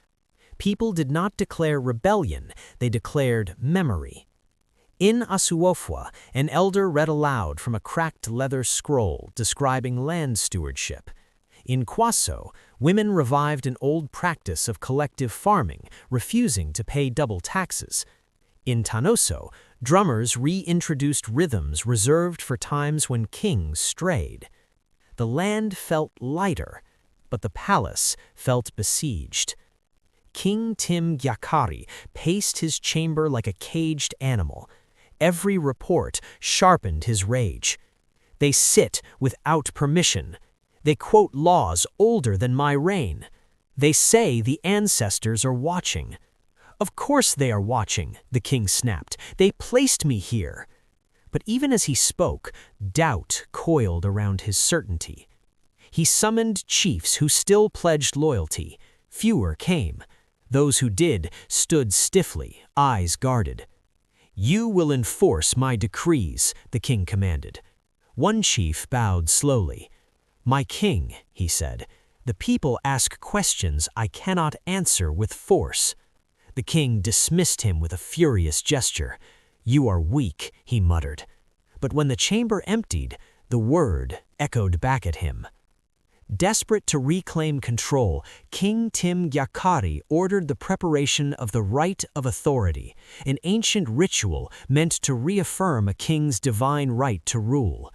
People did not declare rebellion, they declared memory. In Asuofwa, an elder read aloud from a cracked leather scroll describing land stewardship. In Kwaso, women revived an old practice of collective farming, refusing to pay double taxes. In Tanoso, drummers reintroduced rhythms reserved for times when kings strayed. The land felt lighter, but the palace felt besieged. King Ntim Gyakari paced his chamber like a caged animal. Every report sharpened his rage. They sit without permission. They quote laws older than my reign. They say the ancestors are watching. Of course they are watching, the king snapped. They placed me here. But even as he spoke, doubt coiled around his certainty. He summoned chiefs who still pledged loyalty. Fewer came. Those who did stood stiffly, eyes guarded. You will enforce my decrees, the king commanded. One chief bowed slowly. My king, he said, the people ask questions I cannot answer with force. The king dismissed him with a furious gesture. You are weak, he muttered. But when the chamber emptied, the word echoed back at him. Desperate to reclaim control, King Ntim Gyakari ordered the preparation of the rite of authority, an ancient ritual meant to reaffirm a king's divine right to rule.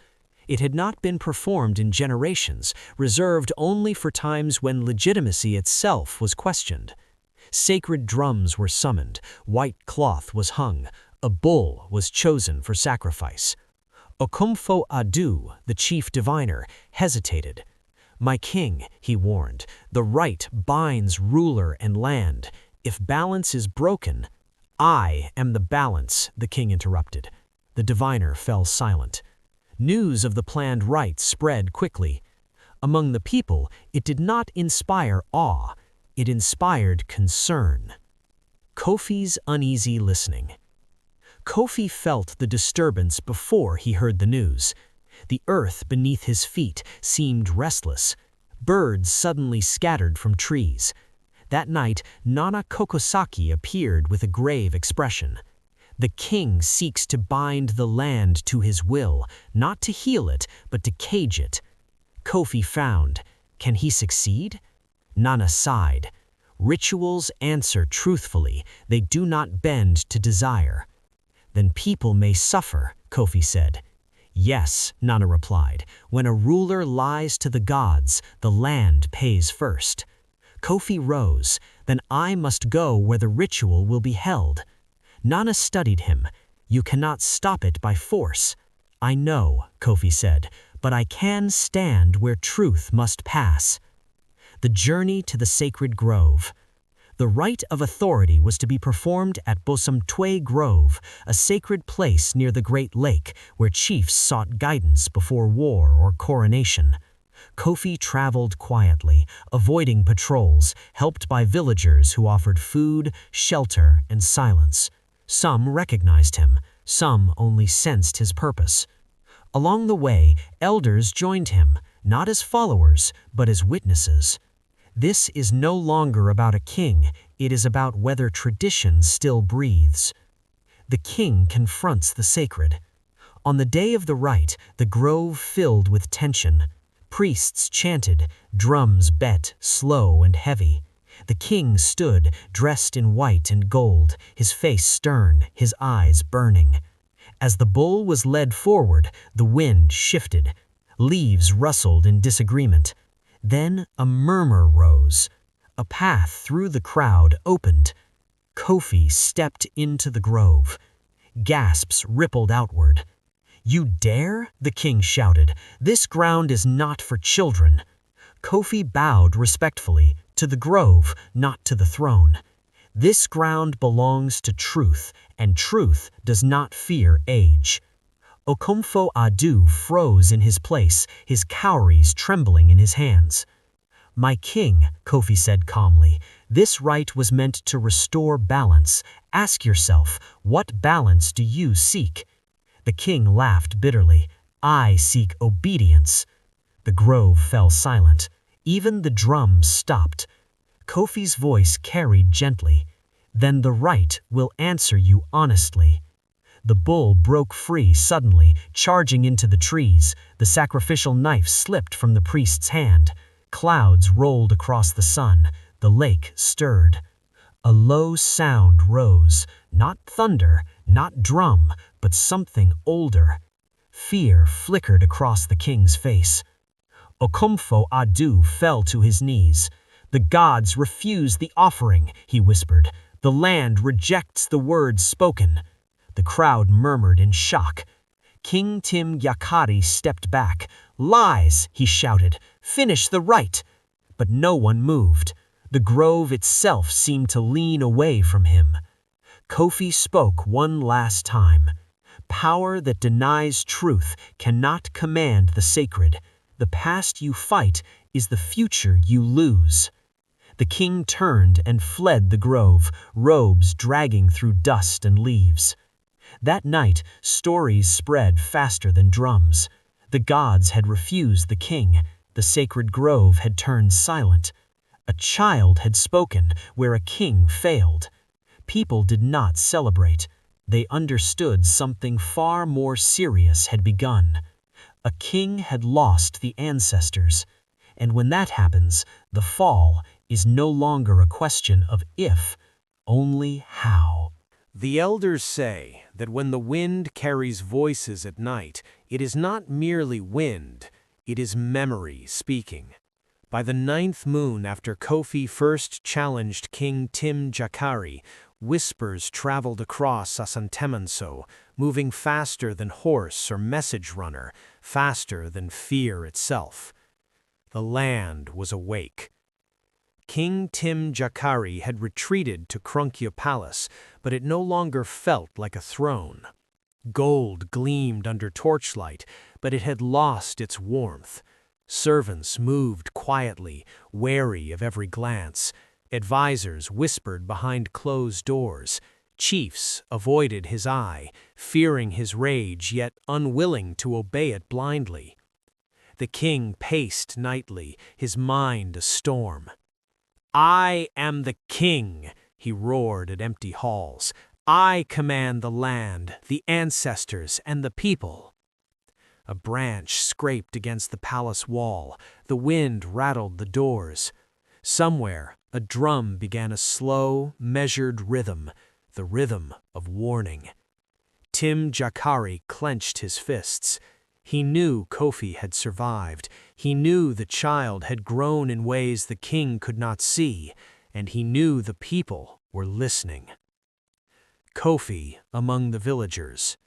It had not been performed in generations, reserved only for times when legitimacy itself was questioned. Sacred drums were summoned, white cloth was hung, a bull was chosen for sacrifice. Okomfo Adu, the chief diviner, hesitated. My king, he warned, the right binds ruler and land. If balance is broken, I am the balance, the king interrupted. The diviner fell silent. News of the planned rite spread quickly. Among the people, it did not inspire awe, it inspired concern. Kofi's uneasy listening. Kofi felt the disturbance before he heard the news. The earth beneath his feet seemed restless. Birds suddenly scattered from trees. That night, Nana Kokosaki appeared with a grave expression. The king seeks to bind the land to his will, not to heal it, but to cage it. Kofi frowned. Can he succeed? Nana sighed. Rituals answer truthfully, they do not bend to desire. Then people may suffer, Kofi said. Yes, Nana replied. When a ruler lies to the gods, the land pays first. Kofi rose. Then I must go where the ritual will be held. Nana studied him. You cannot stop it by force. I know, Kofi said, but I can stand where truth must pass. The journey to the sacred grove. The rite of authority was to be performed at Bosamtwe Grove, a sacred place near the Great Lake where chiefs sought guidance before war or coronation. Kofi traveled quietly, avoiding patrols, helped by villagers who offered food, shelter, and silence. Some recognized him, some only sensed his purpose. Along the way, elders joined him, not as followers, but as witnesses. This is no longer about a king, it is about whether tradition still breathes. The king confronts the sacred. On the day of the rite, the grove filled with tension. Priests chanted, drums beat, slow and heavy. The king stood, dressed in white and gold, his face stern, his eyes burning. As the bull was led forward, the wind shifted. Leaves rustled in disagreement. Then a murmur rose. A path through the crowd opened. Kofi stepped into the grove. Gasps rippled outward. You dare? The king shouted. This ground is not for children. Kofi bowed respectfully, to the grove, not to the throne. This ground belongs to truth, and truth does not fear age. Okomfo Adu froze in his place, his cowries trembling in his hands. My king, Kofi said calmly, this rite was meant to restore balance. Ask yourself, what balance do you seek? The king laughed bitterly. I seek obedience. The grove fell silent. Even the drums stopped. Kofi's voice carried gently. Then the rite will answer you honestly. The bull broke free suddenly, charging into the trees. The sacrificial knife slipped from the priest's hand. Clouds rolled across the sun. The lake stirred. A low sound rose, not thunder, not drum, but something older. Fear flickered across the king's face. Okomfo Adu fell to his knees. The gods refuse the offering, he whispered. The land rejects the words spoken. The crowd murmured in shock. King Ntim Gyakari stepped back. Lies, he shouted. Finish the rite. But no one moved. The grove itself seemed to lean away from him. Kofi spoke one last time. Power that denies truth cannot command the sacred. The past you fight is the future you lose. The king turned and fled the grove, robes dragging through dust and leaves. That night, stories spread faster than drums. The gods had refused the king. The sacred grove had turned silent. A child had spoken where a king failed. People did not celebrate. They understood something far more serious had begun. A king had lost the ancestors. And when that happens, the fall is no longer a question of if, only how. The elders say that when the wind carries voices at night, it is not merely wind, it is memory speaking. By the 9th moon after Kofi first challenged King Ntim Gyakari, whispers traveled across Asantemanso, moving faster than horse or message runner, faster than fear itself. The land was awake. King Ntim Gyakari had retreated to Crunkya Palace, but it no longer felt like a throne. Gold gleamed under torchlight, but it had lost its warmth. Servants moved quietly, wary of every glance. Advisors whispered behind closed doors. Chiefs avoided his eye, fearing his rage, yet unwilling to obey it blindly. The king paced nightly, his mind a storm. "I am the king," he roared at empty halls. "I command the land, the ancestors, and the people." A branch scraped against the palace wall. The wind rattled the doors. Somewhere, a drum began a slow, measured rhythm, the rhythm of warning. Ntim Gyakari clenched his fists. He knew Kofi had survived. He knew the child had grown in ways the king could not see, and he knew the people were listening. Kofi among the villagers.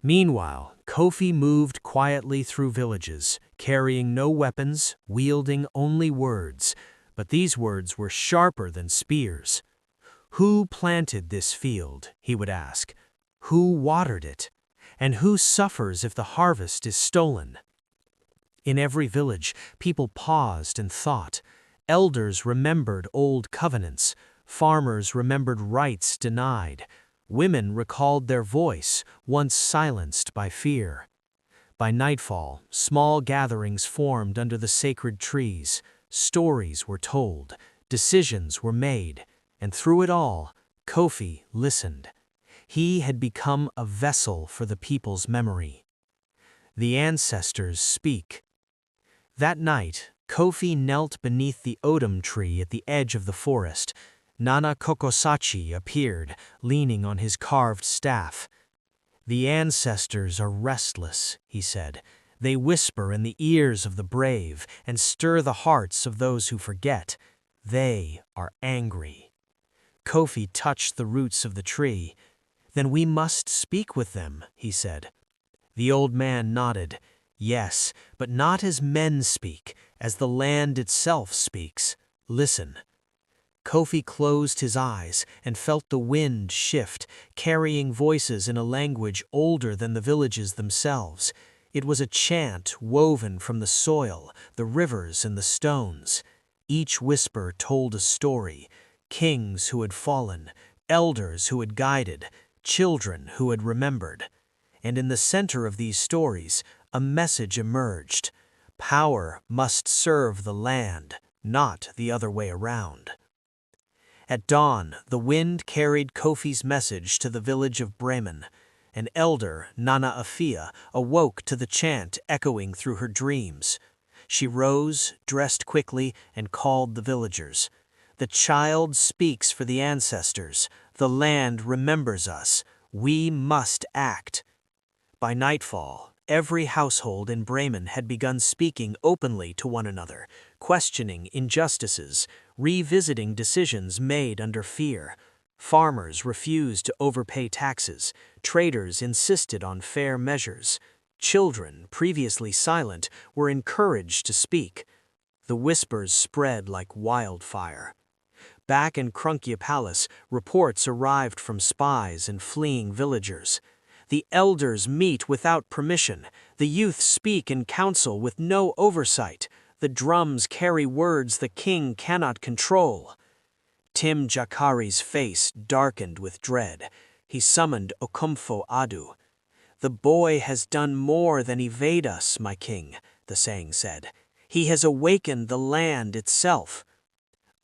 Meanwhile, Kofi moved quietly through villages, carrying no weapons, wielding only words, but these words were sharper than spears. Who planted this field, he would ask? Who watered it? And who suffers if the harvest is stolen? In every village, people paused and thought. Elders remembered old covenants. Farmers remembered rights denied. Women recalled their voice, once silenced by fear. By nightfall, small gatherings formed under the sacred trees. Stories were told, decisions were made, and through it all, Kofi listened. He had become a vessel for the people's memory. The ancestors speak. That night, Kofi knelt beneath the odum tree at the edge of the forest. Nana Kokosachi appeared, leaning on his carved staff. "The ancestors are restless," he said. "They whisper in the ears of the brave and stir the hearts of those who forget. They are angry." Kofi touched the roots of the tree. "Then we must speak with them," he said. The old man nodded. "Yes, but not as men speak, as the land itself speaks. Listen." Kofi closed his eyes and felt the wind shift, carrying voices in a language older than the villages themselves. It was a chant woven from the soil, the rivers, and the stones. Each whisper told a story: kings who had fallen, elders who had guided, children who had remembered. And in the center of these stories, a message emerged. Power must serve the land, not the other way around. At dawn, the wind carried Kofi's message to the village of Bremen. An elder, Nana Afia, awoke to the chant echoing through her dreams. She rose, dressed quickly, and called the villagers. "The child speaks for the ancestors. The land remembers us. We must act." By nightfall, every household in Bremen had begun speaking openly to one another, questioning injustices, revisiting decisions made under fear. Farmers refused to overpay taxes. Traders insisted on fair measures. Children, previously silent, were encouraged to speak. The whispers spread like wildfire. Back in Crunkya Palace, reports arrived from spies and fleeing villagers. The elders meet without permission. The youth speak in council with no oversight. The drums carry words the king cannot control. Ntim Gyakari's face darkened with dread. He summoned Okumfo Adu. "The boy has done more than evade us, my king," the saying said. "He has awakened the land itself."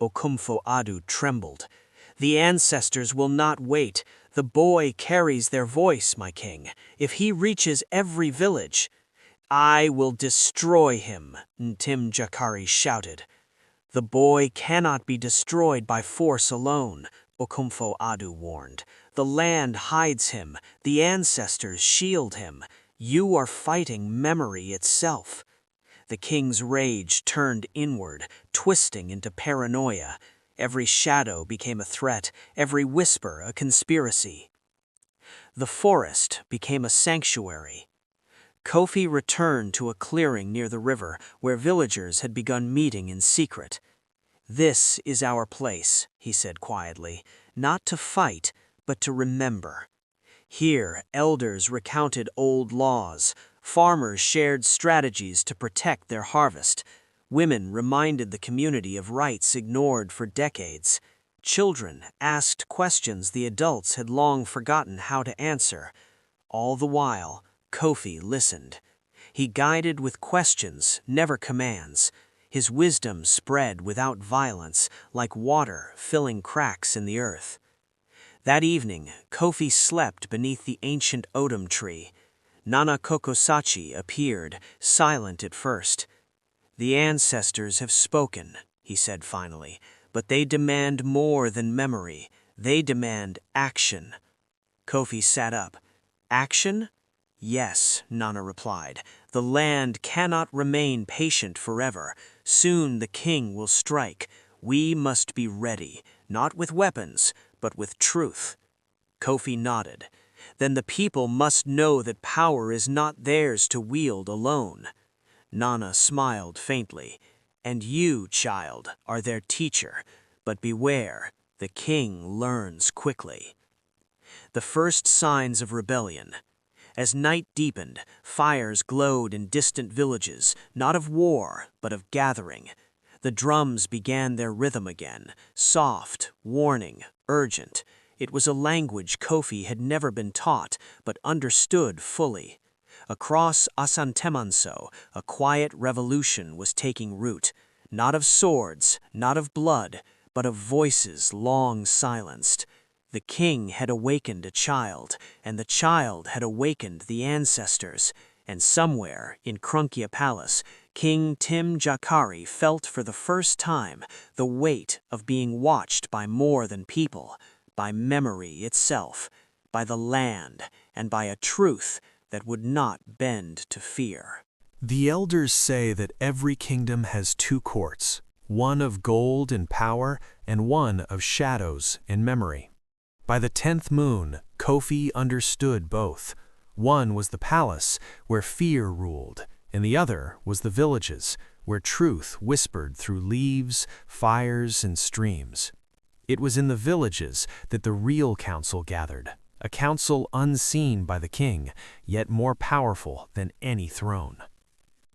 Okumfo Adu trembled. "The ancestors will not wait. The boy carries their voice, my king. If he reaches every village—" "I will destroy him," Ntim Gyakari shouted. "The boy cannot be destroyed by force alone," Okumfo Adu warned. "The land hides him. The ancestors shield him. You are fighting memory itself." The king's rage turned inward, twisting into paranoia. Every shadow became a threat, every whisper a conspiracy. The forest became a sanctuary. Kofi returned to a clearing near the river where villagers had begun meeting in secret. "This is our place," he said quietly, "not to fight, but to remember." Here, elders recounted old laws, farmers shared strategies to protect their harvest, women reminded the community of rights ignored for decades, children asked questions the adults had long forgotten how to answer. All the while, Kofi listened. He guided with questions, never commands. His wisdom spread without violence, like water filling cracks in the earth. That evening, Kofi slept beneath the ancient odum tree. Nana Kokosachi appeared, silent at first. "The ancestors have spoken," he said finally, "but they demand more than memory. They demand action." Kofi sat up. "Action?" "Yes," Nana replied. "The land cannot remain patient forever. Soon the king will strike. We must be ready, not with weapons, but with truth." Kofi nodded. "Then the people must know that power is not theirs to wield alone." Nana smiled faintly. "And you, child, are their teacher. But beware, the king learns quickly." The first signs of rebellion. As night deepened, fires glowed in distant villages, not of war, but of gathering. The drums began their rhythm again, soft, warning, urgent. It was a language Kofi had never been taught, but understood fully. Across Asantemanso, a quiet revolution was taking root, not of swords, not of blood, but of voices long silenced. The king had awakened a child, and the child had awakened the ancestors, and somewhere in Krunkia Palace, King Ntim Gyakari felt for the first time the weight of being watched by more than people, by memory itself, by the land, and by a truth that would not bend to fear. The elders say that every kingdom has two courts, one of gold and power, and one of shadows and memory. By the 10th moon, Kofi understood both. One was the palace, where fear ruled, and the other was the villages, where truth whispered through leaves, fires, and streams. It was in the villages that the real council gathered, a council unseen by the king, yet more powerful than any throne.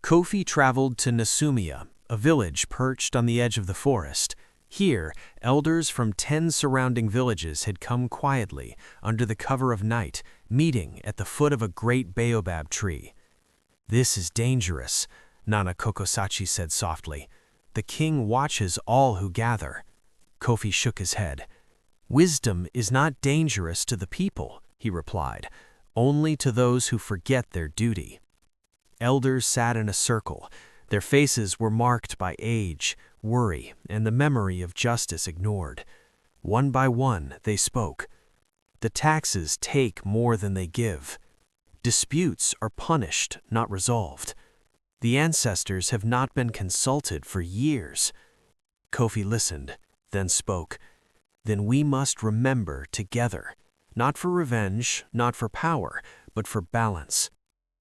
Kofi traveled to Nasumia, a village perched on the edge of the forest. Here, elders from 10 surrounding villages had come quietly, under the cover of night, meeting at the foot of a great baobab tree. "This is dangerous," Nana Kokosachi said softly. "The king watches all who gather." Kofi shook his head. "Wisdom is not dangerous to the people," he replied, "only to those who forget their duty." Elders sat in a circle. Their faces were marked by age, worry, and the memory of justice ignored. One by one, they spoke. "The taxes take more than they give. Disputes are punished, not resolved. The ancestors have not been consulted for years." Kofi listened, then spoke. "Then we must remember together, not for revenge, not for power, but for balance."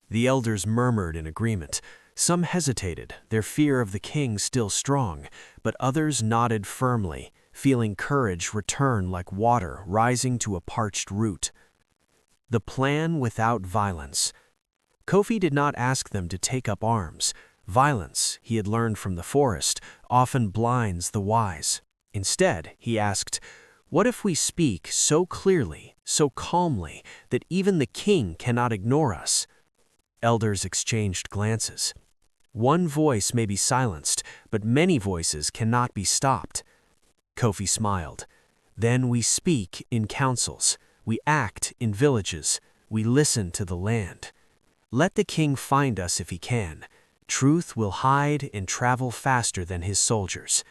The elders murmured in agreement. Some hesitated, their fear of the king still strong, but others nodded firmly, feeling courage return like water rising to a parched root. The plan without violence. Kofi did not ask them to take up arms. Violence, he had learned from the forest, often blinds the wise. Instead, he asked, "What if we speak so clearly, so calmly, that even the king cannot ignore us?" Elders exchanged glances. One voice may be silenced, but many voices cannot be stopped. Kofi smiled. "Then we speak in councils, we act in villages, we listen to the land. Let the king find us if he can. Truth will hide and travel faster than his soldiers."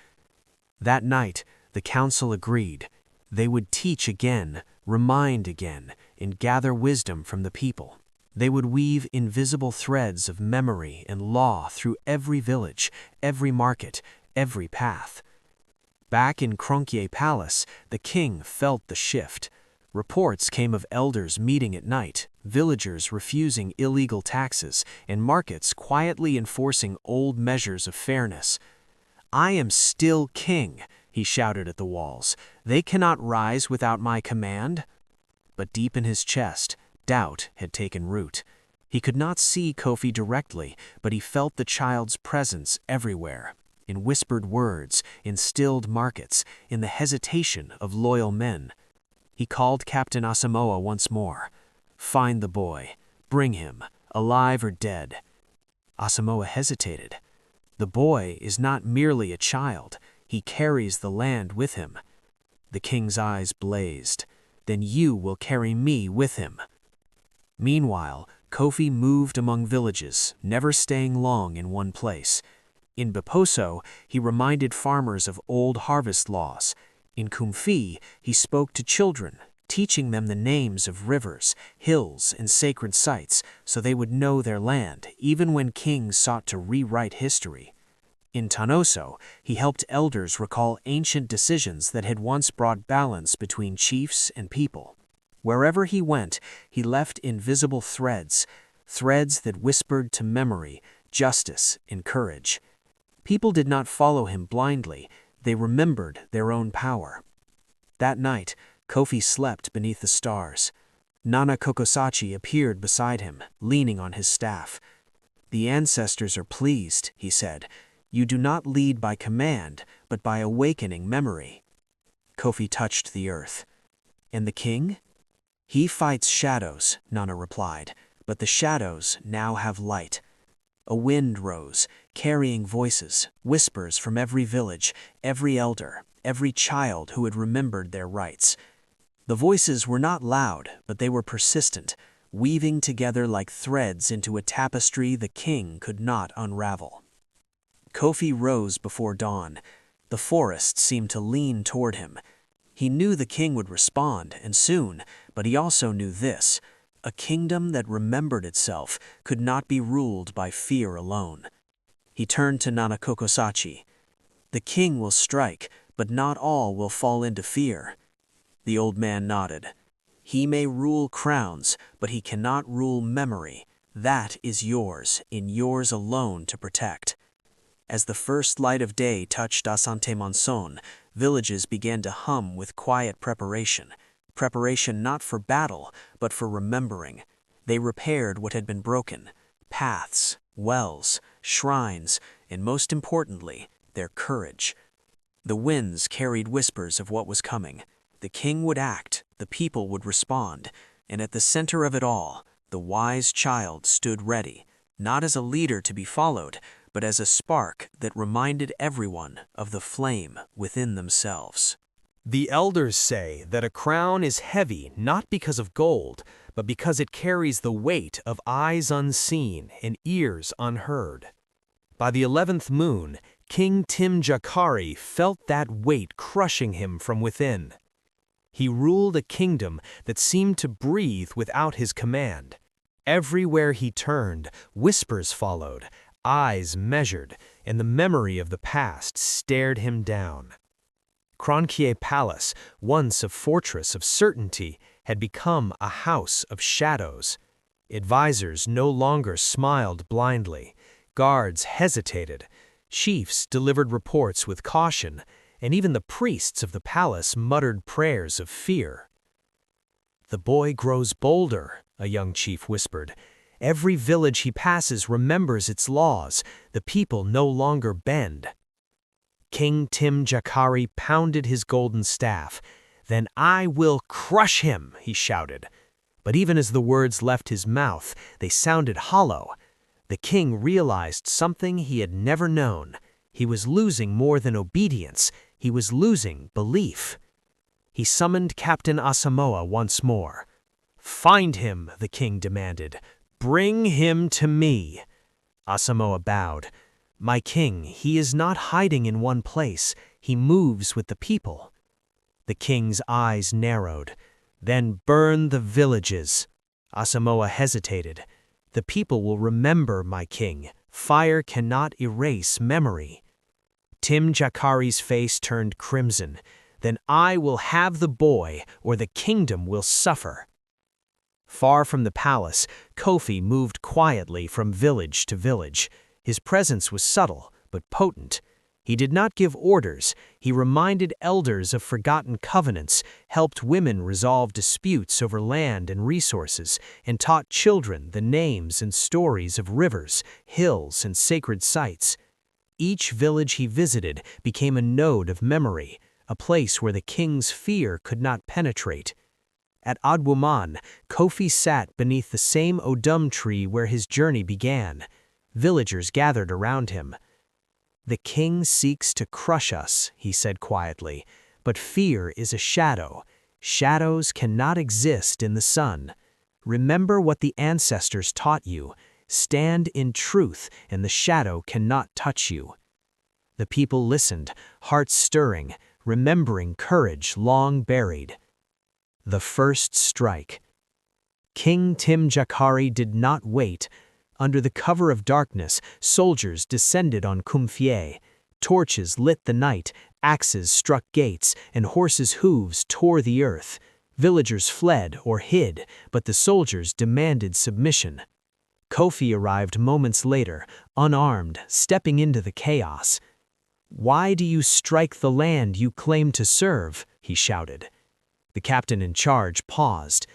That night, the council agreed. They would teach again, remind again, and gather wisdom from the people. They would weave invisible threads of memory and law through every village, every market, every path. Back in Krunkia Palace, the king felt the shift. Reports came of elders meeting at night, villagers refusing illegal taxes, and markets quietly enforcing old measures of fairness. "I am still king," he shouted at the walls. "They cannot rise without my command." But deep in his chest, doubt had taken root. He could not see Kofi directly, but he felt the child's presence everywhere, in whispered words, in stilled markets, in the hesitation of loyal men. He called Captain Asamoah once more. "Find the boy. Bring him, alive or dead." Asamoah hesitated. "The boy is not merely a child. He carries the land with him." The king's eyes blazed. "Then you will carry me with him." Meanwhile, Kofi moved among villages, never staying long in one place. In Biposo, he reminded farmers of old harvest laws. In Kumfi, he spoke to children, teaching them the names of rivers, hills, and sacred sites so they would know their land, even when kings sought to rewrite history. In Tanoso, he helped elders recall ancient decisions that had once brought balance between chiefs and people. Wherever he went, he left invisible threads, threads that whispered to memory, justice, and courage. People did not follow him blindly, they remembered their own power. That night, Kofi slept beneath the stars. Nana Kokosachi appeared beside him, leaning on his staff. "The ancestors are pleased," he said. "You do not lead by command, but by awakening memory." Kofi touched the earth. "And the king?" "He fights shadows," Nana replied, "but the shadows now have light." A wind rose, carrying voices, whispers from every village, every elder, every child who had remembered their rights. The voices were not loud, but they were persistent, weaving together like threads into a tapestry the king could not unravel. Kofi rose before dawn. The forest seemed to lean toward him. He knew the king would respond, and soon, but he also knew this: a kingdom that remembered itself could not be ruled by fear alone. He turned to Nana Kokosachi. "The king will strike, but not all will fall into fear." The old man nodded. "He may rule crowns, but he cannot rule memory. That is yours, and yours alone to protect." As the first light of day touched Asantemanso, villages began to hum with quiet preparation. Preparation not for battle, but for remembering. They repaired what had been broken: paths, wells, shrines, and most importantly, their courage. The winds carried whispers of what was coming. The king would act, the people would respond, and at the center of it all, the wise child stood ready, not as a leader to be followed, but as a spark that reminded everyone of the flame within themselves. The elders say that a crown is heavy not because of gold, but because it carries the weight of eyes unseen and ears unheard. By the 11th moon, King Ntim Gyakari felt that weight crushing him from within. He ruled a kingdom that seemed to breathe without his command. Everywhere he turned, whispers followed, eyes measured, and the memory of the past stared him down. Kronkie Palace, once a fortress of certainty, had become a house of shadows. Advisors no longer smiled blindly. Guards hesitated. Chiefs delivered reports with caution, and even the priests of the palace muttered prayers of fear. "The boy grows bolder," a young chief whispered. "Every village he passes remembers its laws. The people no longer bend." King Ntim Gyakari pounded his golden staff. "Then I will crush him," he shouted. But even as the words left his mouth, they sounded hollow. The king realized something he had never known. He was losing more than obedience. He was losing belief. He summoned Captain Asamoah once more. "Find him," the king demanded. "Bring him to me." Asamoah bowed. "My king, he is not hiding in one place. He moves with the people." The king's eyes narrowed. "Then burn the villages." Asamoah hesitated. "The people will remember, my king. Fire cannot erase memory." Ntim Gyakari's face turned crimson. "Then I will have the boy, or the kingdom will suffer." Far from the palace, Kofi moved quietly from village to village. His presence was subtle, but potent. He did not give orders, he reminded elders of forgotten covenants, helped women resolve disputes over land and resources, and taught children the names and stories of rivers, hills, and sacred sites. Each village he visited became a node of memory, a place where the king's fear could not penetrate. At Adwoman, Kofi sat beneath the same odum tree where his journey began. Villagers gathered around him. "The king seeks to crush us," he said quietly, "but fear is a shadow. Shadows cannot exist in the sun. Remember what the ancestors taught you. Stand in truth, and the shadow cannot touch you." The people listened, hearts stirring, remembering courage long buried. The first strike. King Ntim Gyakari did not wait. Under the cover of darkness, soldiers descended on Kumfie. Torches lit the night, axes struck gates, and horses' hooves tore the earth. Villagers fled or hid, but the soldiers demanded submission. Kofi arrived moments later, unarmed, stepping into the chaos. "Why do you strike the land you claim to serve?" he shouted. The captain in charge paused.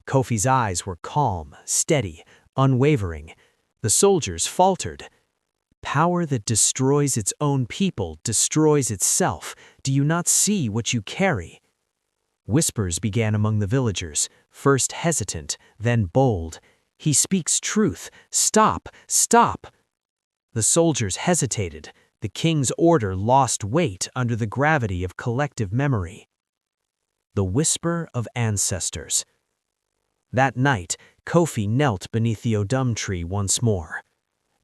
Kofi's eyes were calm, steady, unwavering. The soldiers faltered. "Power that destroys its own people destroys itself. Do you not see what you carry?" Whispers began among the villagers, first hesitant, then bold. "He speaks truth. Stop! Stop!" The soldiers hesitated. The king's order lost weight under the gravity of collective memory. The whisper of ancestors. That night, Kofi knelt beneath the odum tree once more.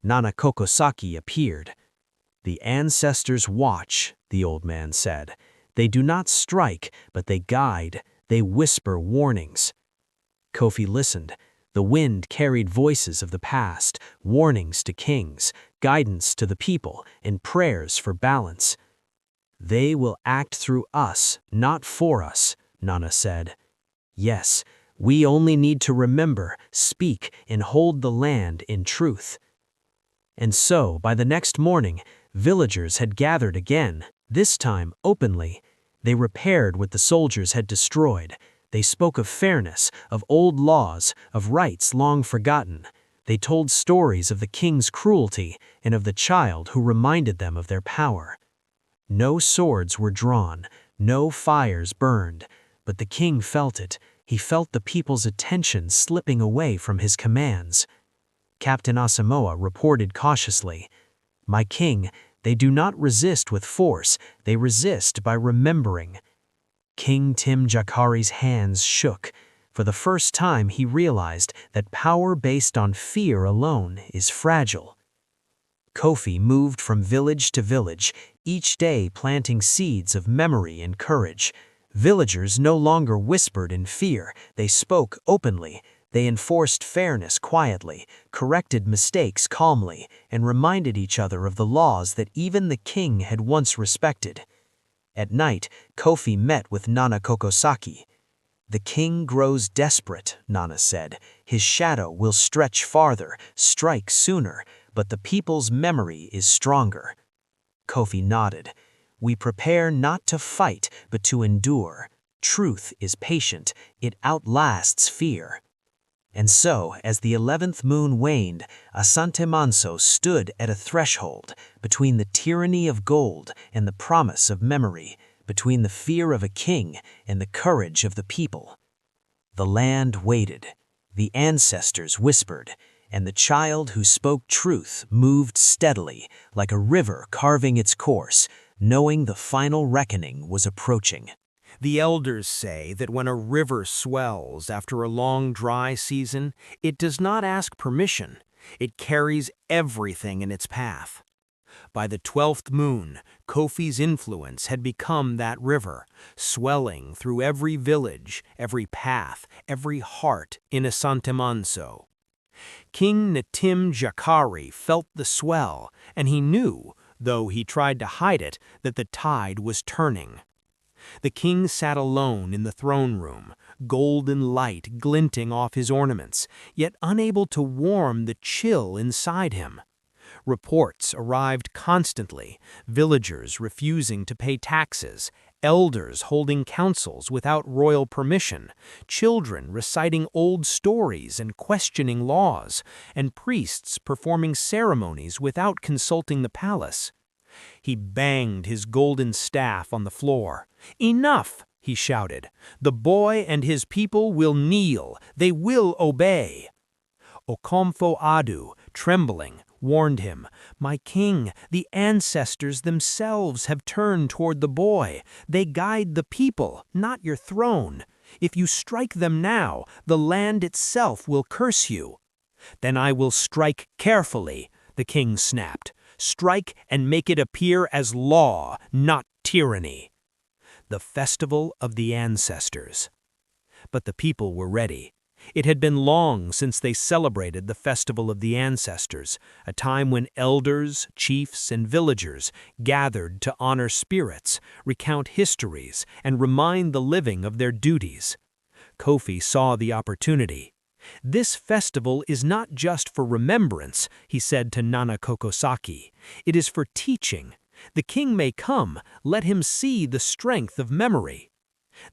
Nana Kokosaki appeared. "The ancestors watch," the old man said. "They do not strike, but they guide. They whisper warnings." Kofi listened. The wind carried voices of the past, warnings to kings, guidance to the people, and prayers for balance. "They will act through us, not for us," Nana said. "Yes, we only need to remember, speak, and hold the land in truth." And so, by the next morning, villagers had gathered again, this time openly. They repaired what the soldiers had destroyed. They spoke of fairness, of old laws, of rights long forgotten. They told stories of the king's cruelty and of the child who reminded them of their power. No swords were drawn, no fires burned, but the king felt it. He felt the people's attention slipping away from his commands. Captain Asamoah reported cautiously, "My king, they do not resist with force, they resist by remembering." King Ntim Gyakari's hands shook. For the first time he realized that power based on fear alone is fragile. Kofi moved from village to village, each day planting seeds of memory and courage. Villagers no longer whispered in fear, they spoke openly. They enforced fairness quietly, corrected mistakes calmly, and reminded each other of the laws that even the king had once respected. At night, Kofi met with Nana Kokosaki. "The king grows desperate," Nana said. "His shadow will stretch farther, strike sooner, but the people's memory is stronger." Kofi nodded. "We prepare not to fight, but to endure. Truth is patient, it outlasts fear." And so, as the 11th moon waned, Asantemanso stood at a threshold between the tyranny of gold and the promise of memory, between the fear of a king and the courage of the people. The land waited, the ancestors whispered, and the child who spoke truth moved steadily, like a river carving its course, knowing the final reckoning was approaching. The elders say that when a river swells after a long dry season, it does not ask permission. It carries everything in its path. By the 12th moon, Kofi's influence had become that river, swelling through every village, every path, every heart in Asantemanso. King Ntim Gyakari felt the swell, and he knew, though he tried to hide it, that the tide was turning. The king sat alone in the throne room, golden light glinting off his ornaments, yet unable to warm the chill inside him. Reports arrived constantly, villagers refusing to pay taxes, elders holding councils without royal permission, children reciting old stories and questioning laws, and priests performing ceremonies without consulting the palace. He banged his golden staff on the floor. "Enough!" he shouted. "The boy and his people will kneel. They will obey." Okomfo Adu, trembling, warned him, "My king, the ancestors themselves have turned toward the boy. They guide the people, not your throne. If you strike them now, the land itself will curse you." "Then I will strike carefully," the king snapped. "Strike and make it appear as law, not tyranny." The festival of the ancestors. But the people were ready. It had been long since they celebrated the festival of the ancestors, a time when elders, chiefs, and villagers gathered to honor spirits, recount histories, and remind the living of their duties. Kofi saw the opportunity. "This festival is not just for remembrance," he said to Nana Kokosaki. "It is for teaching. The king may come, let him see the strength of memory."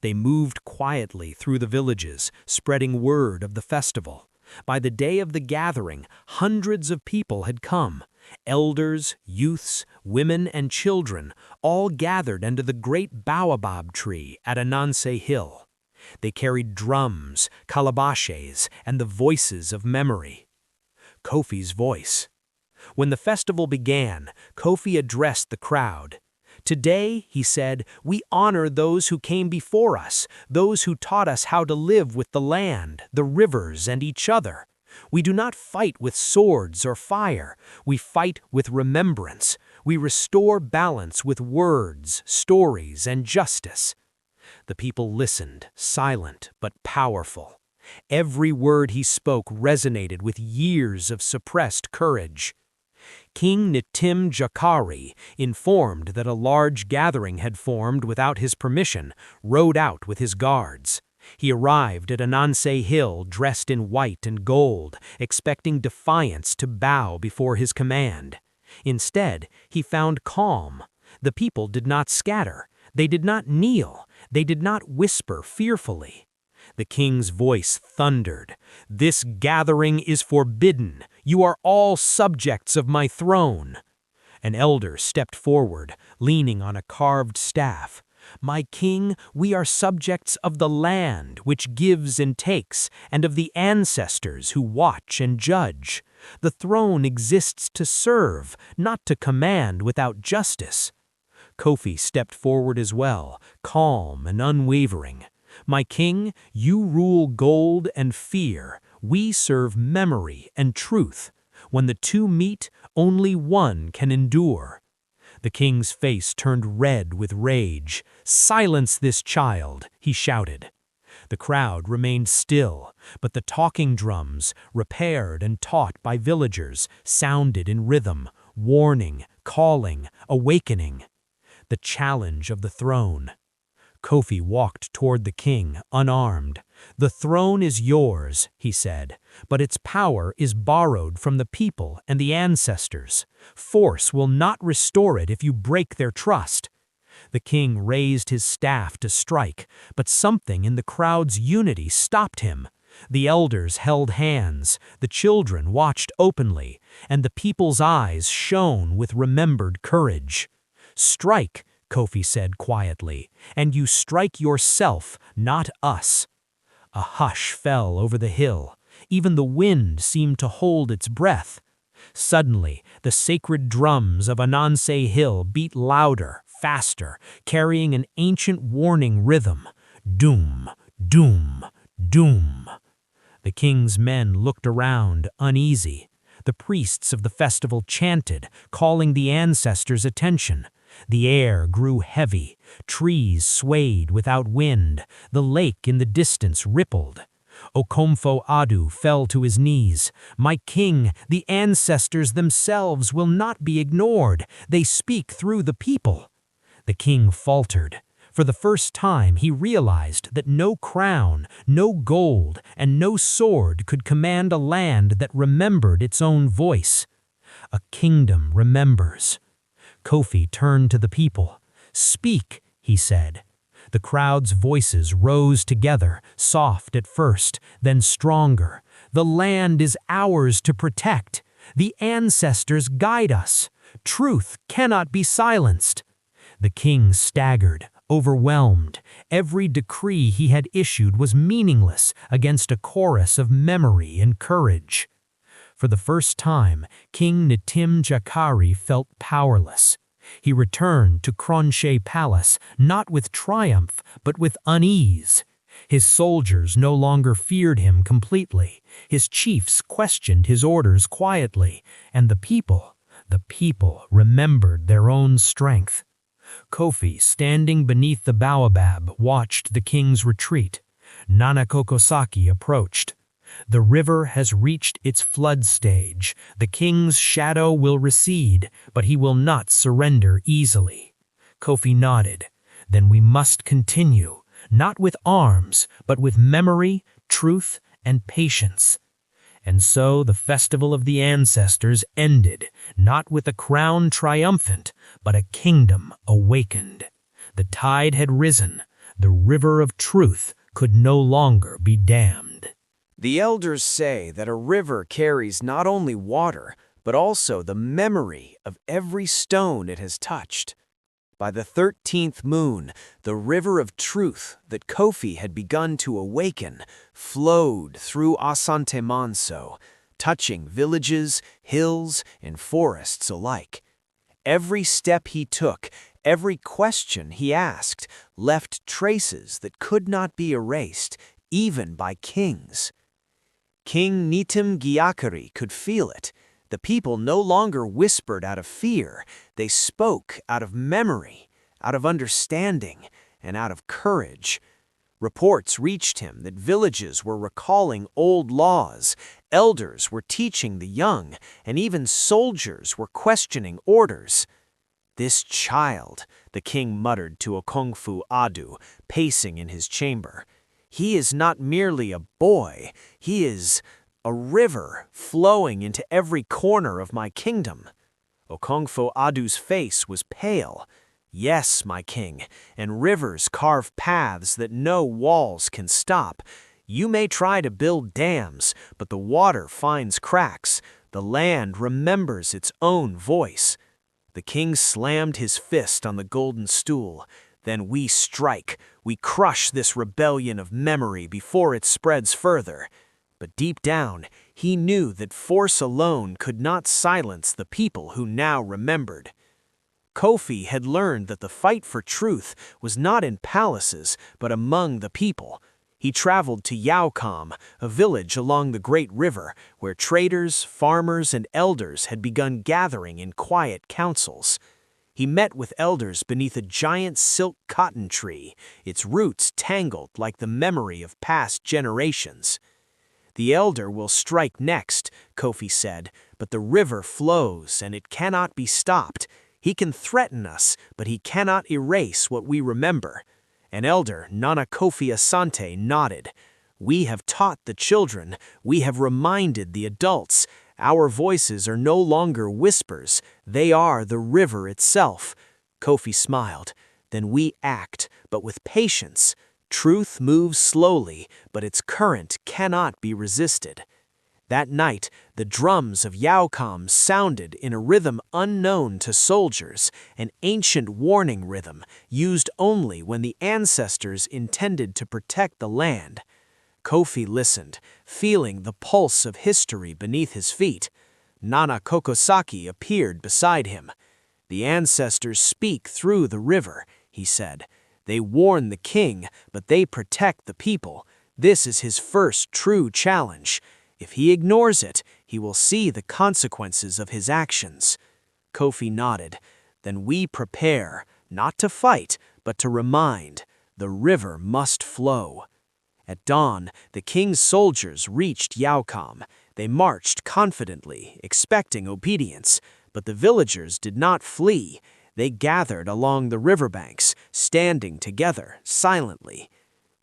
They moved quietly through the villages, spreading word of the festival. By the day of the gathering, hundreds of people had come. Elders, youths, women, and children, all gathered under the great baobab tree at Ananse Hill. They carried drums, calabashes, and the voices of memory. Kofi's voice. When the festival began, Kofi addressed the crowd. "Today," he said, "we honor those who came before us, those who taught us how to live with the land, the rivers, and each other. We do not fight with swords or fire. We fight with remembrance. We restore balance with words, stories, and justice." The people listened, silent but powerful. Every word he spoke resonated with years of suppressed courage. King Ntim Gyakari, informed that a large gathering had formed without his permission, rode out with his guards. He arrived at Ananse Hill dressed in white and gold, expecting defiance to bow before his command. Instead, he found calm. The people did not scatter. They did not kneel. They did not whisper fearfully. The king's voice thundered, "This gathering is forbidden. You are all subjects of my throne." An elder stepped forward, leaning on a carved staff. "My king, we are subjects of the land, which gives and takes, and of the ancestors who watch and judge. The throne exists to serve, not to command without justice." Kofi stepped forward as well, calm and unwavering. "My king, you rule gold and fear. We serve memory and truth. When the two meet, only one can endure." The king's face turned red with rage. "Silence this child," he shouted. The crowd remained still, but the talking drums, repaired and taught by villagers, sounded in rhythm, warning, calling, awakening. The challenge of the throne. Kofi walked toward the king, unarmed. "The throne is yours," he said, "but its power is borrowed from the people and the ancestors. Force will not restore it if you break their trust." The king raised his staff to strike, but something in the crowd's unity stopped him. The elders held hands, the children watched openly, and the people's eyes shone with remembered courage. "Strike," Kofi said quietly, "and you strike yourself, not us." A hush fell over the hill. Even the wind seemed to hold its breath. Suddenly, the sacred drums of Ananse Hill beat louder, faster, carrying an ancient warning rhythm. Doom, doom, doom. The king's men looked around, uneasy. The priests of the festival chanted, calling the ancestors' attention. The air grew heavy, trees swayed without wind, the lake in the distance rippled. Okomfo Adu fell to his knees. "My king, the ancestors themselves will not be ignored. They speak through the people." The king faltered. For the first time, he realized that no crown, no gold, and no sword could command a land that remembered its own voice. A kingdom remembers. Kofi turned to the people. "Speak," he said. The crowd's voices rose together, soft at first, then stronger. "The land is ours to protect. The ancestors guide us. Truth cannot be silenced." The king staggered, overwhelmed. Every decree he had issued was meaningless against a chorus of memory and courage. For the first time, King Ntim Gyakari felt powerless. He returned to Kronche Palace, not with triumph, but with unease. His soldiers no longer feared him completely. His chiefs questioned his orders quietly, and the people remembered their own strength. Kofi, standing beneath the baobab, watched the king's retreat. Nana Kokosaki approached. "The river has reached its flood stage. The king's shadow will recede, but he will not surrender easily." Kofi nodded. "Then we must continue, not with arms, but with memory, truth, and patience." And so the festival of the ancestors ended, not with a crown triumphant, but a kingdom awakened. The tide had risen. The river of truth could no longer be dammed. The elders say that a river carries not only water, but also the memory of every stone it has touched. By the 13th moon, the river of truth that Kofi had begun to awaken flowed through Asantemanso, touching villages, hills, and forests alike. Every step he took, every question he asked, left traces that could not be erased, even by kings. King Ntim Gyakari could feel it. The people no longer whispered out of fear. They spoke out of memory, out of understanding, and out of courage. Reports reached him that villages were recalling old laws, elders were teaching the young, and even soldiers were questioning orders. "This child," the king muttered to Okongfu Adu, pacing in his chamber. "He is not merely a boy, he is a river flowing into every corner of my kingdom." Okongfu Adu's face was pale. "Yes, my king, and rivers carve paths that no walls can stop. You may try to build dams, but the water finds cracks. The land remembers its own voice." The king slammed his fist on the golden stool. "Then we strike. We crush this rebellion of memory before it spreads further." But deep down, he knew that force alone could not silence the people who now remembered. Kofi had learned that the fight for truth was not in palaces, but among the people. He traveled to Yaokam, a village along the great river, where traders, farmers, and elders had begun gathering in quiet councils. He met with elders beneath a giant silk cotton tree, its roots tangled like the memory of past generations. "The elder will strike next," Kofi said, "but the river flows and it cannot be stopped. He can threaten us, but he cannot erase what we remember." An elder, Nana Kofi Asante, nodded. "We have taught the children, we have reminded the adults. Our voices are no longer whispers, they are the river itself." Kofi smiled. "Then we act, but with patience. Truth moves slowly, but its current cannot be resisted." That night, the drums of Yaokam sounded in a rhythm unknown to soldiers, an ancient warning rhythm used only when the ancestors intended to protect the land. Kofi listened, feeling the pulse of history beneath his feet. Nana Kokosaki appeared beside him. "The ancestors speak through the river," he said. "They warn the king, but they protect the people. This is his first true challenge. If he ignores it, he will see the consequences of his actions." Kofi nodded. "Then we prepare, not to fight, but to remind. The river must flow." At dawn, the king's soldiers reached Yaokam. They marched confidently, expecting obedience, but the villagers did not flee. They gathered along the riverbanks, standing together, silently.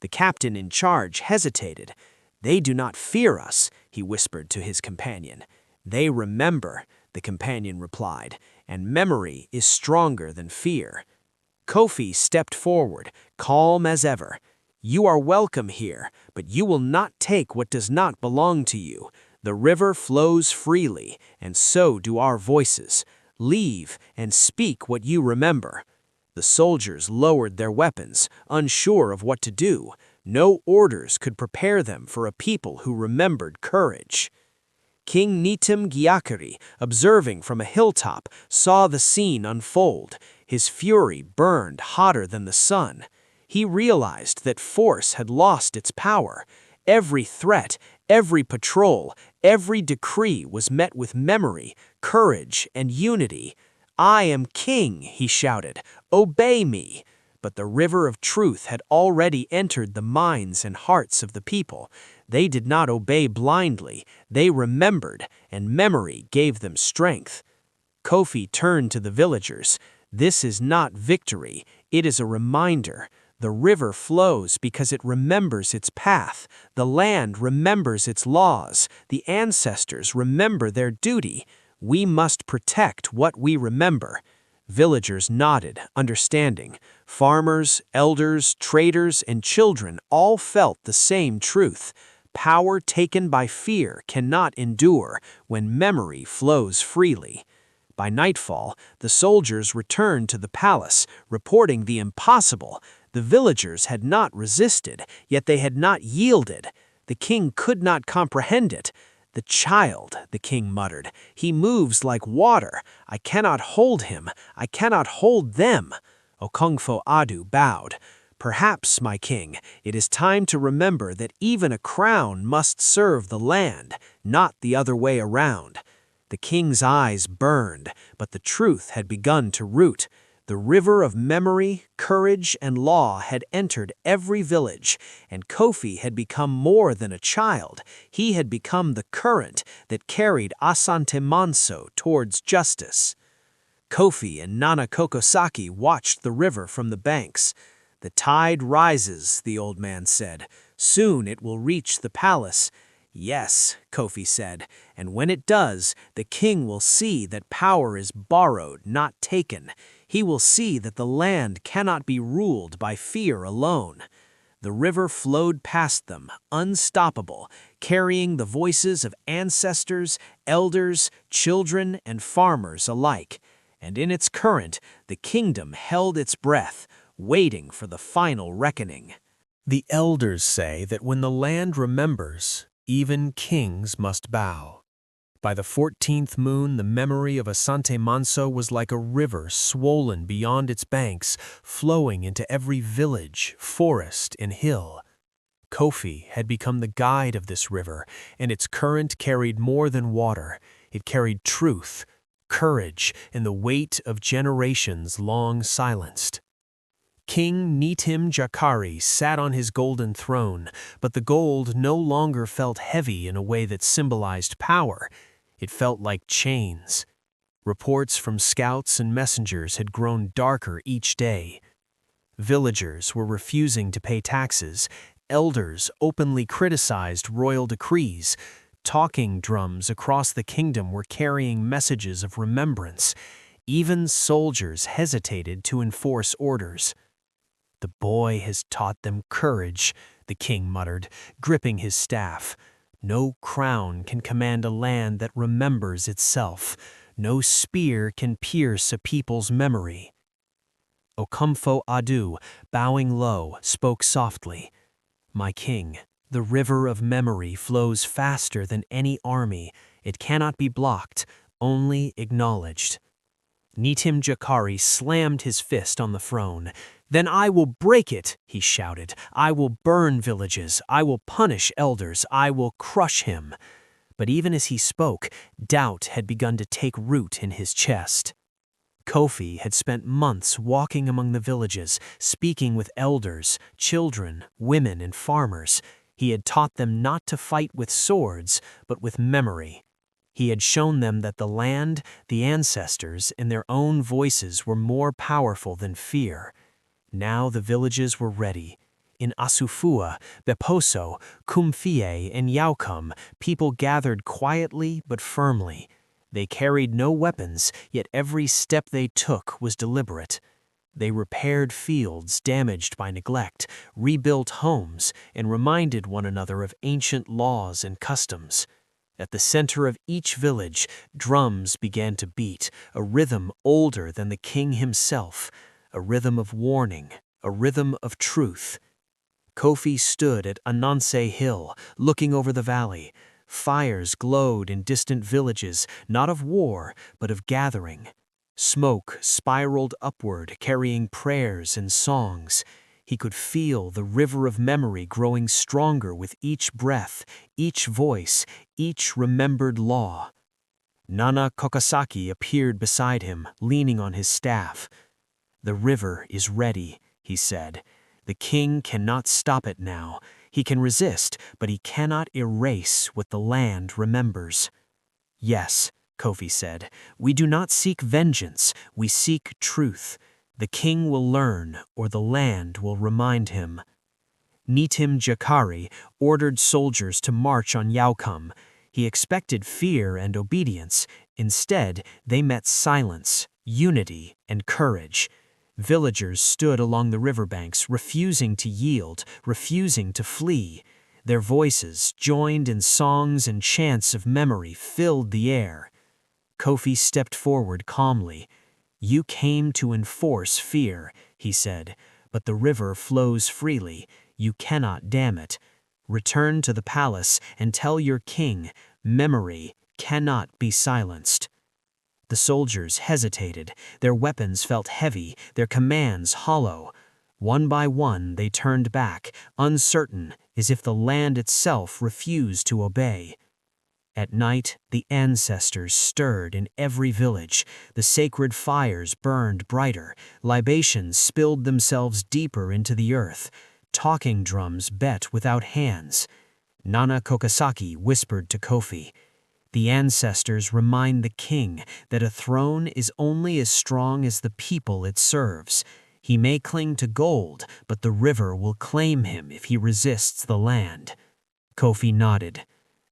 The captain in charge hesitated. "They do not fear us," he whispered to his companion. "They remember. the companion replied, and memory is stronger than fear. Kofi stepped forward, calm as ever. You are welcome here, but you will not take what does not belong to you. The river flows freely, and so do our voices. Leave and speak what you remember. The soldiers lowered their weapons, unsure of what to do. No orders could prepare them for a people who remembered courage. King Ntim Gyakari, observing from a hilltop, saw the scene unfold. His fury burned hotter than the sun. He realized that force had lost its power. Every threat, every patrol, every decree was met with memory, courage, and unity. "I am king," he shouted. "Obey me." But the river of truth had already entered the minds and hearts of the people. They did not obey blindly. They remembered, and memory gave them strength. Kofi turned to the villagers. This is not victory. It is a reminder. The river flows because it remembers its path. The land remembers its laws. The ancestors remember their duty. We must protect what we remember. Villagers nodded, understanding. Farmers, elders, traders, and children all felt the same truth. Power taken by fear cannot endure when memory flows freely. By nightfall, the soldiers returned to the palace, reporting the impossible. The villagers had not resisted, yet they had not yielded. The king could not comprehend it. "The child," the king muttered, "he moves like water. I cannot hold him. I cannot hold them." Okongfo Adu bowed. "Perhaps, my king, it is time to remember that even a crown must serve the land, not the other way around." The king's eyes burned, but the truth had begun to root. The river of memory, courage, and law had entered every village, and Kofi had become more than a child. He had become the current that carried Asantemanso towards justice. Kofi and Nana Kokosaki watched the river from the banks. "The tide rises," the old man said. "Soon it will reach the palace." "Yes," Kofi said, "and when it does, the king will see that power is borrowed, not taken. He will see that the land cannot be ruled by fear alone." The river flowed past them, unstoppable, carrying the voices of ancestors, elders, children, and farmers alike. And in its current, the kingdom held its breath, waiting for the final reckoning. The elders say that when the land remembers, even kings must bow. By the 14th moon, the memory of Asantemanso was like a river swollen beyond its banks, flowing into every village, forest, and hill. Kofi had become the guide of this river, and its current carried more than water. It carried truth, courage, and the weight of generations long silenced. King Ntim Gyakari sat on his golden throne, but the gold no longer felt heavy in a way that symbolized power. It felt like chains. Reports from scouts and messengers had grown darker each day. Villagers were refusing to pay taxes. Elders openly criticized royal decrees. Talking drums across the kingdom were carrying messages of remembrance. Even soldiers hesitated to enforce orders. "The boy has taught them courage," the king muttered, gripping his staff. "No crown can command a land that remembers itself. No spear can pierce a people's memory." Okomfo Adu, bowing low, spoke softly. "My king, the river of memory flows faster than any army. It cannot be blocked, only acknowledged." Ntim Gyakari slammed his fist on the throne. "Then I will break it," he shouted. "I will burn villages. I will punish elders. I will crush him." But even as he spoke, doubt had begun to take root in his chest. Kofi had spent months walking among the villages, speaking with elders, children, women, and farmers. He had taught them not to fight with swords, but with memory. He had shown them that the land, the ancestors, and their own voices were more powerful than fear. Now the villages were ready. In Asufua, Beposo, Kumfie, and Yaukum, people gathered quietly but firmly. They carried no weapons, yet every step they took was deliberate. They repaired fields damaged by neglect, rebuilt homes, and reminded one another of ancient laws and customs. At the center of each village, drums began to beat, a rhythm older than the king himself, a rhythm of warning, a rhythm of truth. Kofi stood at Ananse Hill, looking over the valley. Fires glowed in distant villages, not of war, but of gathering. Smoke spiraled upward, carrying prayers and songs. He could feel the river of memory growing stronger with each breath, each voice, each remembered law. Nana Kokosaki appeared beside him, leaning on his staff. "The river is ready," he said. "The king cannot stop it now. He can resist, but he cannot erase what the land remembers." "Yes," Kofi said, "we do not seek vengeance, we seek truth. The king will learn, or the land will remind him." Ntim Gyakari ordered soldiers to march on Yaukum. He expected fear and obedience. Instead, they met silence, unity, and courage. Villagers stood along the riverbanks, refusing to yield, refusing to flee. Their voices, joined in songs and chants of memory, filled the air. Kofi stepped forward calmly. "You came to enforce fear," he said, "but the river flows freely. You cannot dam it. Return to the palace and tell your king, memory cannot be silenced." The soldiers hesitated. Their weapons felt heavy, their commands hollow. One by one, they turned back, uncertain, as if the land itself refused to obey. At night, the ancestors stirred in every village. The sacred fires burned brighter. Libations spilled themselves deeper into the earth. Talking drums bet without hands. Nana Kokosaki whispered to Kofi, "The ancestors remind the king that a throne is only as strong as the people it serves. He may cling to gold, but the river will claim him if he resists the land." Kofi nodded.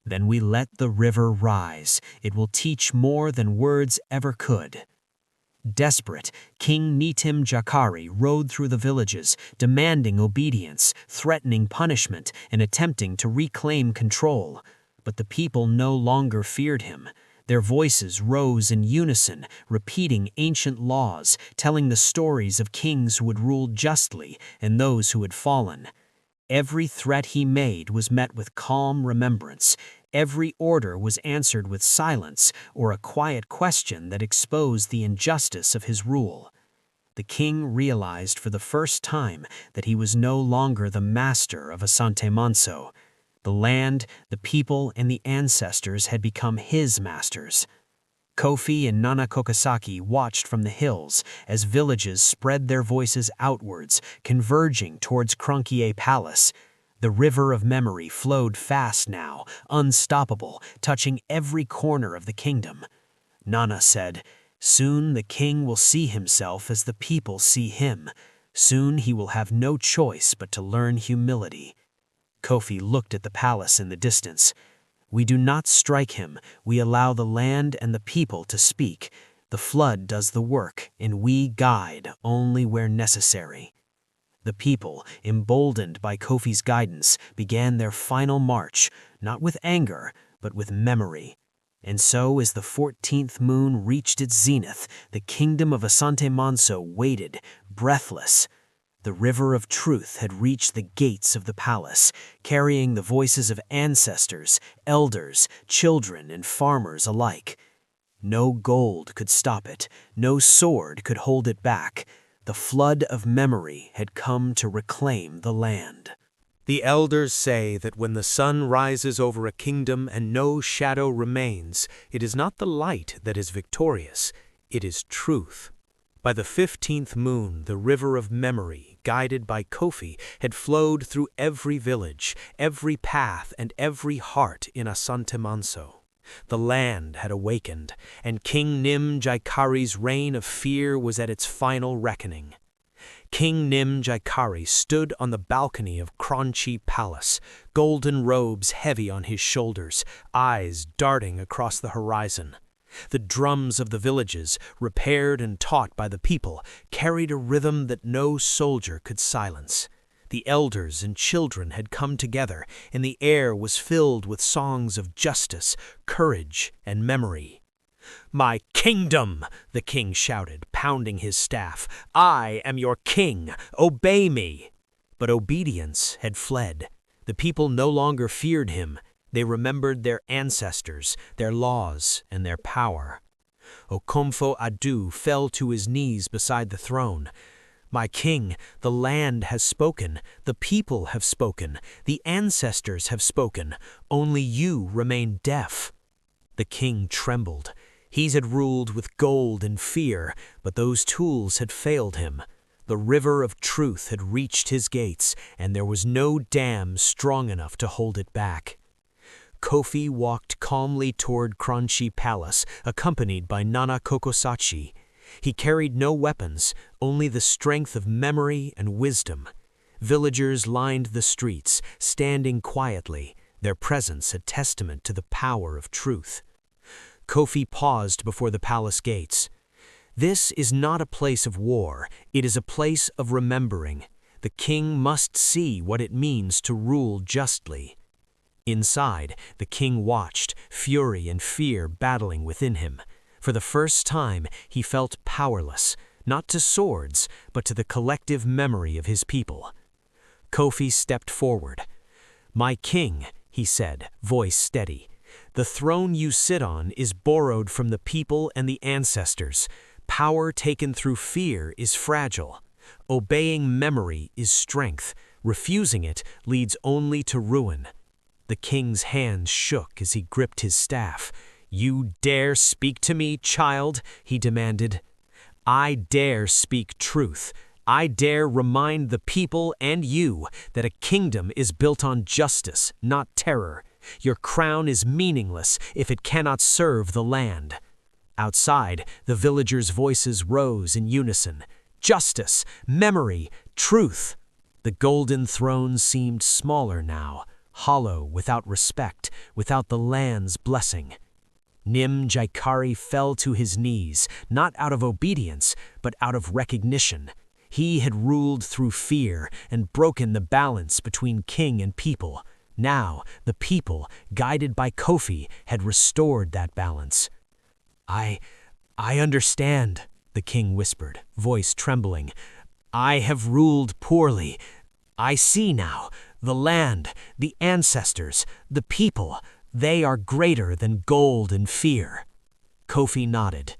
"Then we let the river rise. It will teach more than words ever could." Desperate, King Ntim Gyakari rode through the villages, demanding obedience, threatening punishment, and attempting to reclaim control. But the people no longer feared him. Their voices rose in unison, repeating ancient laws, telling the stories of kings who had ruled justly and those who had fallen. Every threat he made was met with calm remembrance. Every order was answered with silence or a quiet question that exposed the injustice of his rule. The king realized for the first time that he was no longer the master of Asantemanso. The land, the people, and the ancestors had become his masters. Kofi and Nana Kokosaki watched from the hills as villages spread their voices outwards, converging towards Krunkie Palace. The river of memory flowed fast now, unstoppable, touching every corner of the kingdom. Nana said, "Soon the king will see himself as the people see him. Soon he will have no choice but to learn humility." Kofi looked at the palace in the distance. "We do not strike him. We allow the land and the people to speak. The flood does the work, and we guide only where necessary." The people, emboldened by Kofi's guidance, began their final march, not with anger, but with memory. And so, as the 14th moon reached its zenith, the kingdom of Asantemanso waited, breathless. The river of truth had reached the gates of the palace, carrying the voices of ancestors, elders, children, and farmers alike. No gold could stop it, no sword could hold it back. The flood of memory had come to reclaim the land. The elders say that when the sun rises over a kingdom and no shadow remains, it is not the light that is victorious, it is truth. By the 15th moon, the river of memory, guided by Kofi, had flowed through every village, every path, and every heart in Asantemanso. The land had awakened, and King Ntim Gyakari's reign of fear was at its final reckoning. King Ntim Gyakari stood on the balcony of Krunkie Palace, golden robes heavy on his shoulders, eyes darting across the horizon. The drums of the villages, repaired and taught by the people, carried a rhythm that no soldier could silence. The elders and children had come together, and the air was filled with songs of justice, courage, and memory. "My kingdom!" the king shouted, pounding his staff. "I am your king! Obey me!" But obedience had fled. The people no longer feared him. They remembered their ancestors, their laws, and their power. Okomfo Adu fell to his knees beside the throne. "My king, the land has spoken, the people have spoken, the ancestors have spoken, only you remain deaf." The king trembled. He had ruled with gold and fear, but those tools had failed him. The river of truth had reached his gates, and there was no dam strong enough to hold it back. Kofi walked calmly toward Kranchi Palace, accompanied by Nana Kokosachi. He carried no weapons, only the strength of memory and wisdom. Villagers lined the streets, standing quietly, their presence a testament to the power of truth. Kofi paused before the palace gates. "This is not a place of war, it is a place of remembering. The king must see what it means to rule justly." Inside, the king watched, fury and fear battling within him. For the first time, he felt powerless, not to swords, but to the collective memory of his people. Kofi stepped forward. "My king," he said, voice steady, "the throne you sit on is borrowed from the people and the ancestors. Power taken through fear is fragile. Obeying memory is strength. Refusing it leads only to ruin." The king's hands shook as he gripped his staff. "You dare speak to me, child?" he demanded. "I dare speak truth. I dare remind the people and you that a kingdom is built on justice, not terror. Your crown is meaningless if it cannot serve the land." Outside, the villagers' voices rose in unison. Justice, memory, truth. The golden throne seemed smaller now, hollow, without respect, without the land's blessing. Ntim Gyakari fell to his knees, not out of obedience, but out of recognition. He had ruled through fear and broken the balance between king and people. Now, the people, guided by Kofi, had restored that balance. I understand," the king whispered, voice trembling. "I have ruled poorly. I see now. The land, the ancestors, the people, they are greater than gold and fear." Kofi nodded.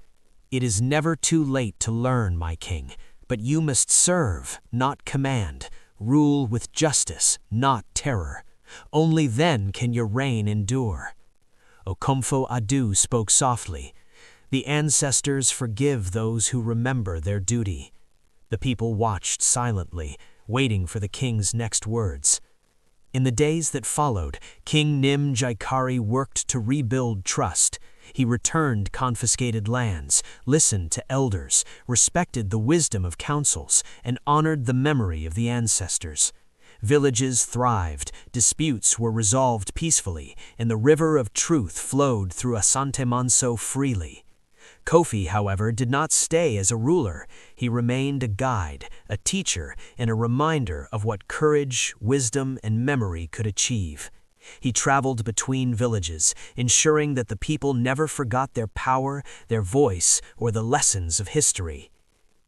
"It is never too late to learn, my king, but you must serve, not command, rule with justice, not terror. Only then can your reign endure." Okomfo Adu spoke softly. "The ancestors forgive those who remember their duty." The people watched silently, waiting for the king's next words. In the days that followed, King Ntim Gyakari worked to rebuild trust. He returned confiscated lands, listened to elders, respected the wisdom of councils, and honored the memory of the ancestors. Villages thrived, disputes were resolved peacefully, and the river of truth flowed through Asantemanso freely. Kofi, however, did not stay as a ruler. He remained a guide, a teacher, and a reminder of what courage, wisdom, and memory could achieve. He traveled between villages, ensuring that the people never forgot their power, their voice, or the lessons of history.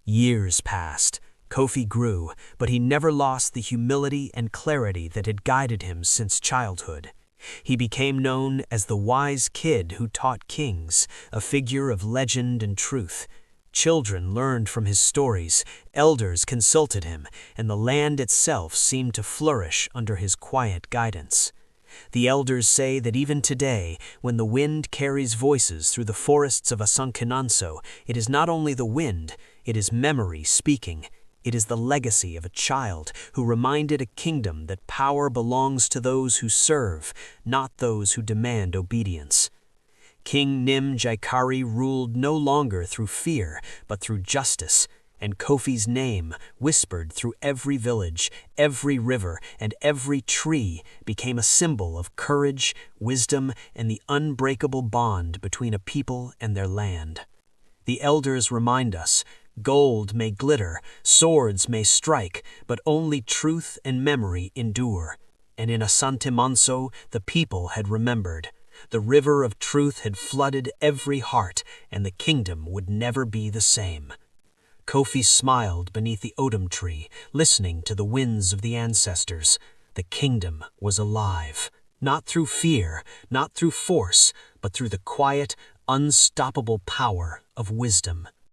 Years passed. Kofi grew, but he never lost the humility and clarity that had guided him since childhood. He became known as the wise kid who taught kings, a figure of legend and truth. Children learned from his stories, elders consulted him, and the land itself seemed to flourish under his quiet guidance. The elders say that even today, when the wind carries voices through the forests of Asantemanso, it is not only the wind, it is memory speaking. It is the legacy of a child who reminded a kingdom that power belongs to those who serve, not those who demand obedience. King Ntim Gyakari ruled no longer through fear, but through justice. and Kofi's name, whispered through every village, every river, and every tree, became a symbol of courage, wisdom, and the unbreakable bond between a people and their land. The elders remind us, gold may glitter, swords may strike, but only truth and memory endure. And in Asantemanso, the people had remembered. The river of truth had flooded every heart, and the kingdom would never be the same. Kofi smiled beneath the odum tree, listening to the winds of the ancestors. The kingdom was alive, not through fear, not through force, but through the quiet, unstoppable power of wisdom.